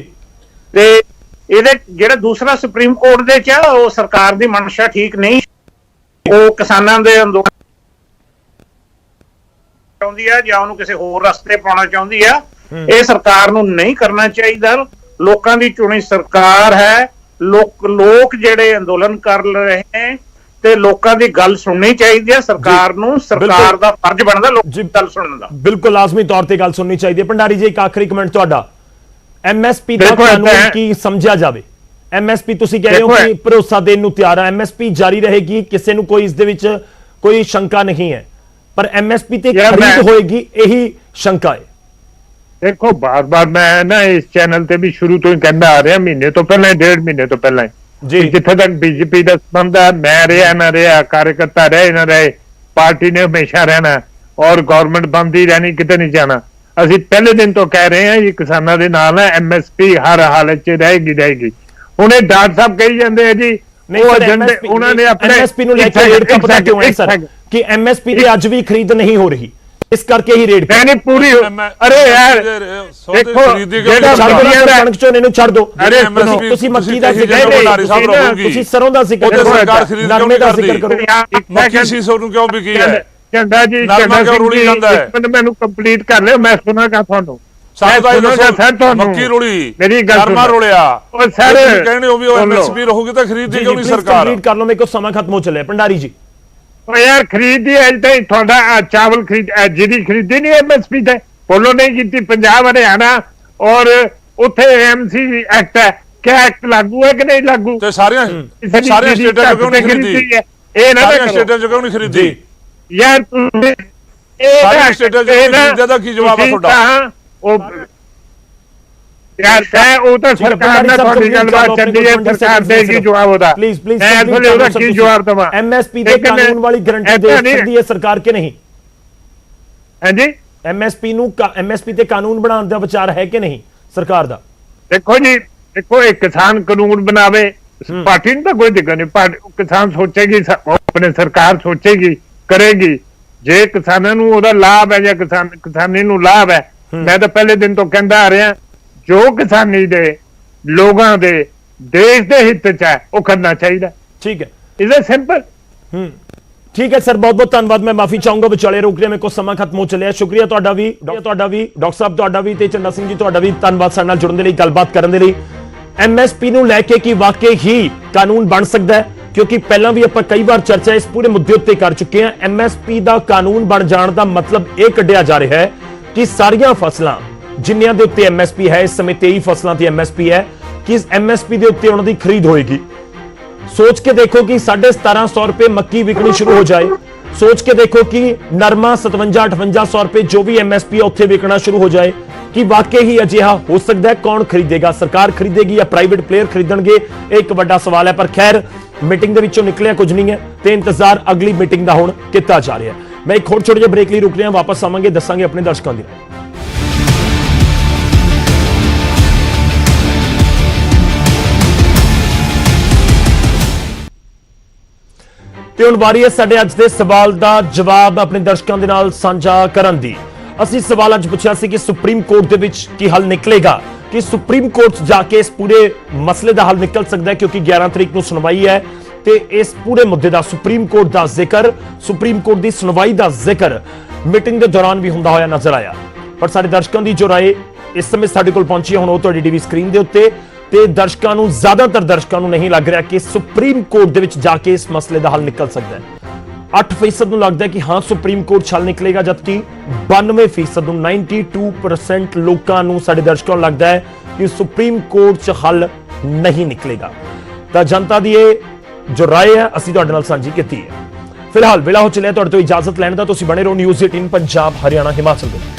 ਤੇ ਇਹਦੇ ਜਿਹੜਾ ਦੂਸਰਾ ਸੁਪਰੀਮ ਕੋਰਟ ਦੇ 'ਚ ਉਹ ਸਰਕਾਰ ਦੀ ਮਨਸ਼ਾ ਠੀਕ ਨਹੀਂ, ਉਹ ਕਿਸਾਨਾਂ ਦੇ ਅੰਦੋਲਨ ਚਾਹੁੰਦੀ ਆ ਜਾਂ ਉਹਨੂੰ ਕਿਸੇ ਹੋਰ ਰਸਤੇ ਪਾਉਣਾ ਚਾਹੁੰਦੀ ਆ। ਇਹ ਸਰਕਾਰ ਨੂੰ ਨਹੀਂ ਕਰਨਾ ਚਾਹੀਦਾ। ਲੋਕਾਂ ਦੀ ਚੁਣੀ ਸਰਕਾਰ ਹੈ, ਲੋਕ ਜਿਹੜੇ ਅੰਦੋਲਨ ਕਰ ਰਹੇ ਨੇ ਤੇ ਲੋਕਾਂ ਦੀ ਗੱਲ ਸੁਣਨੀ ਚਾਹੀਦੀ ਹੈ। ਸਰਕਾਰ ਨੂੰ, ਸਰਕਾਰ ਦਾ ਫਰਜ਼ ਬਣਦਾ ਲੋਕਾਂ ਦੀ ਗੱਲ ਸੁਣਨ ਦਾ। ਬਿਲਕੁਲ ਲਾਜ਼ਮੀ ਤੌਰ ਤੇ ਗੱਲ ਸੁਣਨੀ ਚਾਹੀਦੀ ਹੈ। ਭੰਡਾਰੀ ਜੀ, ਇੱਕ ਆਖਰੀ ਕਮੈਂਟ ਤੁਹਾਡਾ, ਐਮਐਸਪੀ ਦਾ ਕਾਨੂੰਨ ਕੀ ਸਮਝਿਆ ਜਾਵੇ? ਐਮਐਸਪੀ ਤੁਸੀਂ ਕਹਿ ਰਹੇ ਹੋ ਕਿ ਭਰੋਸਾ ਦੇਣ ਨੂੰ ਤਿਆਰ ਹੈ, ਐਮਐਸਪੀ ਜਾਰੀ ਰਹੇਗੀ, ਕਿਸੇ ਨੂੰ ਕੋਈ ਇਸ ਦੇ ਵਿੱਚ ਕੋਈ ਸ਼ੰਕਾ ਨਹੀਂ ਹੈ, ਪਰ ਐਮਐਸਪੀ ਤੇ ਖਰੀਦ ਹੋਏਗੀ, ਇਹੀ ਸ਼ੰਕਾ ਹੈ। ਦੇਖੋ ਬਾਰ-ਬਾਰ ਮੈਂ ਨਾ ਇਸ ਚੈਨਲ ਤੇ ਵੀ ਸ਼ੁਰੂ ਤੋਂ ਹੀ ਕਹਿੰਦਾ ਆ ਰਿਹਾ, ਮਹੀਨੇ ਤੋਂ ਪਹਿਲਾਂ, 1.5 ਮਹੀਨੇ ਤੋਂ ਪਹਿਲਾਂ ਜੀ, ਜਿੱਥੇ ਤੱਕ ਬੀਜੇਪੀ ਦਾ ਸੰਬੰਧ ਹੈ, ਮੈਂ ਰਿਹਾ ਨਾ ਰਿਹਾ, ਕਾਰਜਕਰਤਾ ਰਹੇ ਨਾ ਰਹੇ, ਪਾਰਟੀ ਨੇ ਹਮੇਸ਼ਾ ਰਹਿਣਾ ਔਰ ਗਵਰਨਮੈਂਟ ਬੰਦ ਹੀ ਰਹਿਣੀ, ਕਿਤੇ ਨਹੀਂ ਜਾਣਾ। ਅਸੀਂ ਪਹਿਲੇ ਦਿਨ ਤੋਂ ਕਹਿ ਰਹੇ ਹਾਂ ਜੀ ਕਿਸਾਨਾਂ ਦੇ ਨਾਲ ਹੈ, ਐਮਐਸਪੀ ਹਰ ਹਾਲਤ 'ਚ ਰਹੇਗੀ। ਹੁਣ ਇਹ ਡਾਕਟਰ ਸਾਹਿਬ ਕਹੀ ਜਾਂਦੇ ਆ ਜੀ ਉਹ ਏਜੰਡੇ ਉਹਨਾਂ ਨੇ ਆਪਣੇ ਐਮਐਸਪੀ ਨੂੰ ਲੈ ਕੇ ਰੇਟ ਦਾ ਪਤਾ ਕਿਉਂ ਹੈ ਸਰ ਕਿ ਐਮਐਸਪੀ ਤੇ ਅੱਜ ਵੀ ਖਰੀਦ ਨਹੀਂ ਹੋ ਰਹੀ, ਇਸ ਕਰਕੇ ਹੀ ਰੇਟ ਨਹੀਂ ਪੂਰੀ। ਅਰੇ ਯਾਰ ਦੇਖੋ ਜਿਹੜਾ ਕਣਕ ਝੋਨੇ ਨੂੰ ਛੱਡ ਦੋ, ਤੁਸੀਂ ਮੱਕੀ ਦਾ ਜ਼ਿਕਰ ਕਰੋ, ਤੁਸੀਂ ਸਰੋਂ ਦਾ ਜ਼ਿਕਰ ਕਰੋ, ਨਰਮੇ ਦਾ ਜ਼ਿਕਰ ਕਰੋ, ਮੱਕੀ ਸੀਸੋ ਨੂੰ ਕਿਉਂ ਵਿਕੀ ਹੈ? ਝੰਡਾ ਜੀ ਮੈਨੂੰ ਕੰਪਲੀਟ ਕਰ ਲਿਓ, ਮੈਂ ਸੁਣਾਗਾ ਤੁਹਾਨੂੰ। ਮੱਕੀ ਰੋਲੀ, ਮੇਰੀ ਗੱਲ ਰੋਲਿਆ, ਉਹ ਸਰ ਕਹਿੰਦੇ ਉਹ ਵੀ ਐਮਐਸਪੀ ਰਹੂਗੀ ਤਾਂ ਖਰੀਦਦੀ ਕਿਉਂ ਨਹੀਂ ਸਰਕਾਰ? ਕੰਪਲੀਟ ਕਰ ਲਓ, ਮੇਰੇ ਕੋਲ ਸਮਾਂ ਖਤਮ ਹੋ ਚੱਲਿਆ। ਭੰਡਾਰੀ ਜੀ, ਉਹ ਯਾਰ ਖਰੀਦੀ ਅੱਜ ਤਾਈਂ ਤੁਹਾਡਾ ਚਾਵਲ ਜਿਹਦੀ ਖਰੀਦੀ ਨਹੀਂ ਐਮਐਸਪੀ ਤੇ ਫੋਲੋ ਨਹੀਂ ਕੀਤੀ। ਪੰਜਾਬ ਹਰਿਆਣਾ ਔਰ ਉੱਥੇ ਐਮਸੀ ਐਕਟ ਹੈ, ਕਿਆ ਐਕਟ ਲਾਗੂ ਹੈ ਕਿ ਨਹੀਂ ਲਾਗੂ? ਤੇ ਸਾਰੀਆਂ ਸਟੇਟਾਂ ਕਿਉਂ ਨਹੀਂ ਖਰੀਦੀ? ਇਹ ਨਾ ਸਟੇਟਾਂ ਕਿਉਂ ਨਹੀਂ ਖਰੀਦੀ? ਯਾਰ ਤੁਸੀਂ ਸਾਰੇ ਸਟੇਟਾਂ 'ਚ ਚੀਜ਼ਾਂ ਦਾ ਕੀ ਜਵਾਬ ਆ ਤੁਹਾਡਾ? ਉਹ ਯਾਰ ਉਹ ਤਾਂ ਸਰਕਾਰ ਨੇ ਤੁਹਾਡੀ ਗੱਲਬਾਤ ਚੱਲੀ ਹੈ, ਸਰਕਾਰ ਦੇਗੀ ਜਵਾਬ ਉਹਦਾ। ਪਲੀਜ਼ ਮੈਂ ਤੁਹਾਨੂੰ ਉਹਦਾ ਕੀ ਜਵਾਬ ਦਵਾਂ? ਐਮਐਸਪੀ ਦੇ ਕਾਨੂੰਨ ਵਾਲੀ ਗਾਰੰਟੀ ਦੇ ਸਕਦੀ ਹੈ ਸਰਕਾਰ ਕਿ ਨਹੀਂ? ਹਾਂਜੀ, ਐਮਐਸਪੀ ਤੇ ਕਾਨੂੰਨ ਬਣਾਉਣ ਦਾ ਵਿਚਾਰ ਹੈ ਕਿ ਨਹੀਂ ਸਰਕਾਰ ਦਾ? ਦੇਖੋ ਜੀ, ਦੇਖੋ ਇਹ ਕਿਸਾਨ ਕਾਨੂੰਨ ਬਣਾਵੇ, ਪਾਰਟੀ ਨੂੰ ਤਾਂ ਕੋਈ ਦਿੱਕਤ ਨਹੀਂ, ਕਿਸਾਨ ਸੋਚੇਗੀ, ਆਪਣੇ ਸਰਕਾਰ ਸੋਚੇਗੀ, ਕਰੇਗੀ। ਜੇ ਕਿਸਾਨਾਂ ਨੂੰ ਉਹਦਾ ਲਾਭ ਹੈ ਜਾਂ ਕਿਸਾਨੀ ਨੂੰ ਲਾਭ ਹੈ, ਮੈਂ ਤਾਂ ਪਹਿਲੇ ਦਿਨ ਤੋਂ ਕਹਿੰਦਾ ਆ ਰਿਹਾ, ਜੋ ਕਿਸਾਨੀ ਦੇ ਲੋਕਾਂ ਦੇ ਦੇਸ਼ ਦੇ ਹਿੱਤ ਚ ਹੈ ਉਹ ਕਰਨਾ ਚਾਹੀਦਾ। ਠੀਕ ਹੈ, ਇਜ਼ ਇਟ ਸਿੰਪਲ। ਠੀਕ ਹੈ ਸਰ, ਬਹੁਤ ਬਹੁਤ ਧੰਨਵਾਦ। ਮੈਂ ਮਾਫੀ ਚਾਹੂੰਗਾ ਵਿਚਾਲੇ ਰੁਕ ਰਿਹਾ, ਮੇਰੇ ਕੋਲ ਸਮਾਂ ਖਤਮ ਹੋ ਚੱਲਿਆ। ਸ਼ੁਕਰੀਆ ਤੁਹਾਡਾ ਵੀ ਡਾਕਟਰ ਸਾਹਿਬ, ਤੁਹਾਡਾ ਵੀ, ਤੇ ਚੰਦਾ ਸਿੰਘ ਜੀ ਤੁਹਾਡਾ ਵੀ ਧੰਨਵਾਦ ਸਾਡੇ ਨਾਲ ਜੁੜਨ ਦੇ ਲਈ, ਗੱਲਬਾਤ ਕਰਨ ਦੇ ਲਈ। ਐਮਐਸਪੀ ਨੂੰ ਲੈ ਕੇ ਕੀ ਵਾਕਈ ਹੀ ਕਾਨੂੰਨ ਬਣ ਸਕਦਾ ਹੈ? ਕਿਉਂਕਿ ਪਹਿਲਾਂ ਵੀ ਆਪਾਂ ਕਈ ਵਾਰ ਚਰਚਾ ਇਸ ਪੂਰੇ ਮੁੱਦੇ ਉੱਤੇ ਕਰ ਚੁੱਕੇ ਹਾਂ। ਐਮਐਸਪੀ ਦਾ ਕਾਨੂੰਨ ਬਣ ਜਾਣ ਦਾ ਮਤਲਬ ਇਹ ਕੱਢਿਆ ਜਾ ਰਿਹਾ ਹੈ ਕਿ ਸਾਰੀਆਂ ਫਸਲਾਂ ਜਿੰਨਿਆਂ ਦੇ ਉੱਤੇ ਐਮਐਸਪੀ ਹੈ, ਇਸ ਸਮੇਂ 23 ਫਸਲਾਂ ਤੇ ਐਮਐਸਪੀ ਹੈ, ਕਿ ਇਸ ਐਮਐਸਪੀ ਦੇ ਉੱਤੇ ਉਹਨਾਂ ਦੀ ਖਰੀਦ ਹੋਏਗੀ। ਸੋਚ ਕੇ ਦੇਖੋ ਕਿ 1750 ਰੁਪਏ ਮੱਕੀ ਵਿਕਣੀ ਸ਼ੁਰੂ ਹੋ ਜਾਏ। ਸੋਚ ਕੇ ਦੇਖੋ ਕਿ ਨਰਮਾ 57-58 ਰੁਪਏ ਜੋ ਵੀ ਐਮਐਸਪੀ ਉੱਥੇ ਵਿਕਣਾ ਸ਼ੁਰੂ ਹੋ ਜਾਏ। ਕਿ ਵਾਕਈ ਹੀ ਅਜਿਹਾ ਹੋ ਸਕਦਾ ਹੈ? ਕੌਣ ਖਰੀਦੇਗਾ? ਸਰਕਾਰ ਖਰੀਦੇਗੀ ਜਾਂ ਪ੍ਰਾਈਵੇਟ ਪਲੇਅਰ ਖਰੀਦਣਗੇ? ਇਹ ਇੱਕ ਵੱਡਾ ਸਵਾਲ ਹੈ। ਪਰ ਖੈਰ, ਮੀਟਿੰਗ ਦੇ ਵਿੱਚੋਂ ਨਿਕਲਿਆ ਕੁਝ ਨਹੀਂ ਹੈ ਤੇ ਇੰਤਜ਼ਾਰ ਅਗਲੀ ਮੀਟਿੰਗ ਦਾ ਹੁਣ ਕੀਤਾ ਜਾ ਰਿਹਾ ਹੈ। ਮੈਂ ਇੱਕ ਹੋਰ ਛੋਟੇ ਜਿਹੇ ਬ੍ਰੇਕ ਲਈ ਰੁਕ ਰਿਹਾ, ਵਾਪਸ ਆਵਾਂਗੇ, ਦੱਸਾਂਗੇ ਆਪਣੇ ਦਰਸ਼ਕਾਂ ਦੀ। ਤੇ ਹੁਣ ਵਾਰੀ ਹੈ ਸਾਡੇ ਅੱਜ ਦੇ ਸਵਾਲ ਦਾ ਜਵਾਬ ਆਪਣੇ ਦਰਸ਼ਕਾਂ ਦੇ ਨਾਲ ਸਾਂਝਾ ਕਰਨ ਦੀ। ਅਸੀਂ ਸਵਾਲ ਅੱਜ ਪੁੱਛਿਆ ਸੀ ਕਿ ਸੁਪਰੀਮ ਕੋਰਟ ਦੇ ਵਿੱਚ ਕੀ ਹੱਲ ਨਿਕਲੇਗਾ, ਕਿ ਸੁਪਰੀਮ ਕੋਰਟ ਜਾ ਕੇ ਇਸ ਪੂਰੇ ਮਸਲੇ ਦਾ ਹੱਲ ਨਿਕਲ ਸਕਦਾ ਹੈ, ਕਿਉਂਕਿ 11 ਤਰੀਕ ਨੂੰ ਸੁਣਵਾਈ ਹੈ ਤੇ ਇਸ ਪੂਰੇ ਮੁੱਦੇ ਦਾ ਸੁਪਰੀਮ ਕੋਰਟ ਦਾ ਜ਼ਿਕਰ, ਸੁਪਰੀਮ ਕੋਰਟ ਦੀ ਸੁਣਵਾਈ ਦਾ ਜ਼ਿਕਰ ਮੀਟਿੰਗ ਦੇ ਦੌਰਾਨ ਵੀ ਹੁੰਦਾ ਹੋਇਆ ਨਜ਼ਰ ਆਇਆ। ਪਰ ਸਾਡੇ ਦਰਸ਼ਕਾਂ ਦੀ ਜੋ ਰਾਏ ਇਸ ਸਮੇਂ ਸਾਡੇ ਕੋਲ ਪਹੁੰਚੀ ਹੈ, ਹੁਣ ਉਹ ਤੁਹਾਡੀ ਟੀਵੀ ਸਕਰੀਨ ਦੇ ਉੱਤੇ, ਤੇ ਦਰਸ਼ਕਾਂ ਨੂੰ, ਜ਼ਿਆਦਾਤਰ ਦਰਸ਼ਕਾਂ ਨੂੰ ਨਹੀਂ ਲੱਗ ਰਿਹਾ ਕਿ ਸੁਪਰੀਮ ਕੋਰਟ ਦੇ ਵਿੱਚ ਜਾ ਕੇ ਇਸ ਮਸਲੇ ਦਾ ਹੱਲ ਨਿਕਲ ਸਕਦਾ ਹੈ। 8% ਨੂੰ ਲੱਗਦਾ ਹੈ ਕਿ ਹਾਂ ਸੁਪਰੀਮ ਕੋਰਟ 'ਚ ਹੱਲ ਨਿਕਲੇਗਾ, ਜਦਕਿ 92% ਨੂੰ, 92% ਲੋਕਾਂ ਨੂੰ, ਸਾਡੇ ਦਰਸ਼ਕਾਂ ਨੂੰ ਲੱਗਦਾ ਹੈ ਕਿ ਸੁਪਰੀਮ ਕੋਰਟ 'ਚ ਹੱਲ ਨਹੀਂ ਨਿਕਲੇਗਾ। ਤਾਂ ਜਨਤਾ ਦੀ ਇਹ ਜੋ ਰਾਏ ਹੈ ਅਸੀਂ ਤੁਹਾਡੇ ਨਾਲ ਸਾਂਝੀ ਕੀਤੀ ਹੈ। ਫਿਲਹਾਲ ਵੇਲਾ ਹੋ ਚੱਲਿਆ ਤੁਹਾਡੇ ਤੋਂ ਇਜਾਜ਼ਤ ਲੈਣ ਦਾ। ਤੁਸੀਂ ਬਣੇ ਰਹੋ ਨਿਊਜ਼ 18 ਪੰਜਾਬ, ਹਰਿਆਣਾ, ਹਿਮਾਚਲ ਦੇ।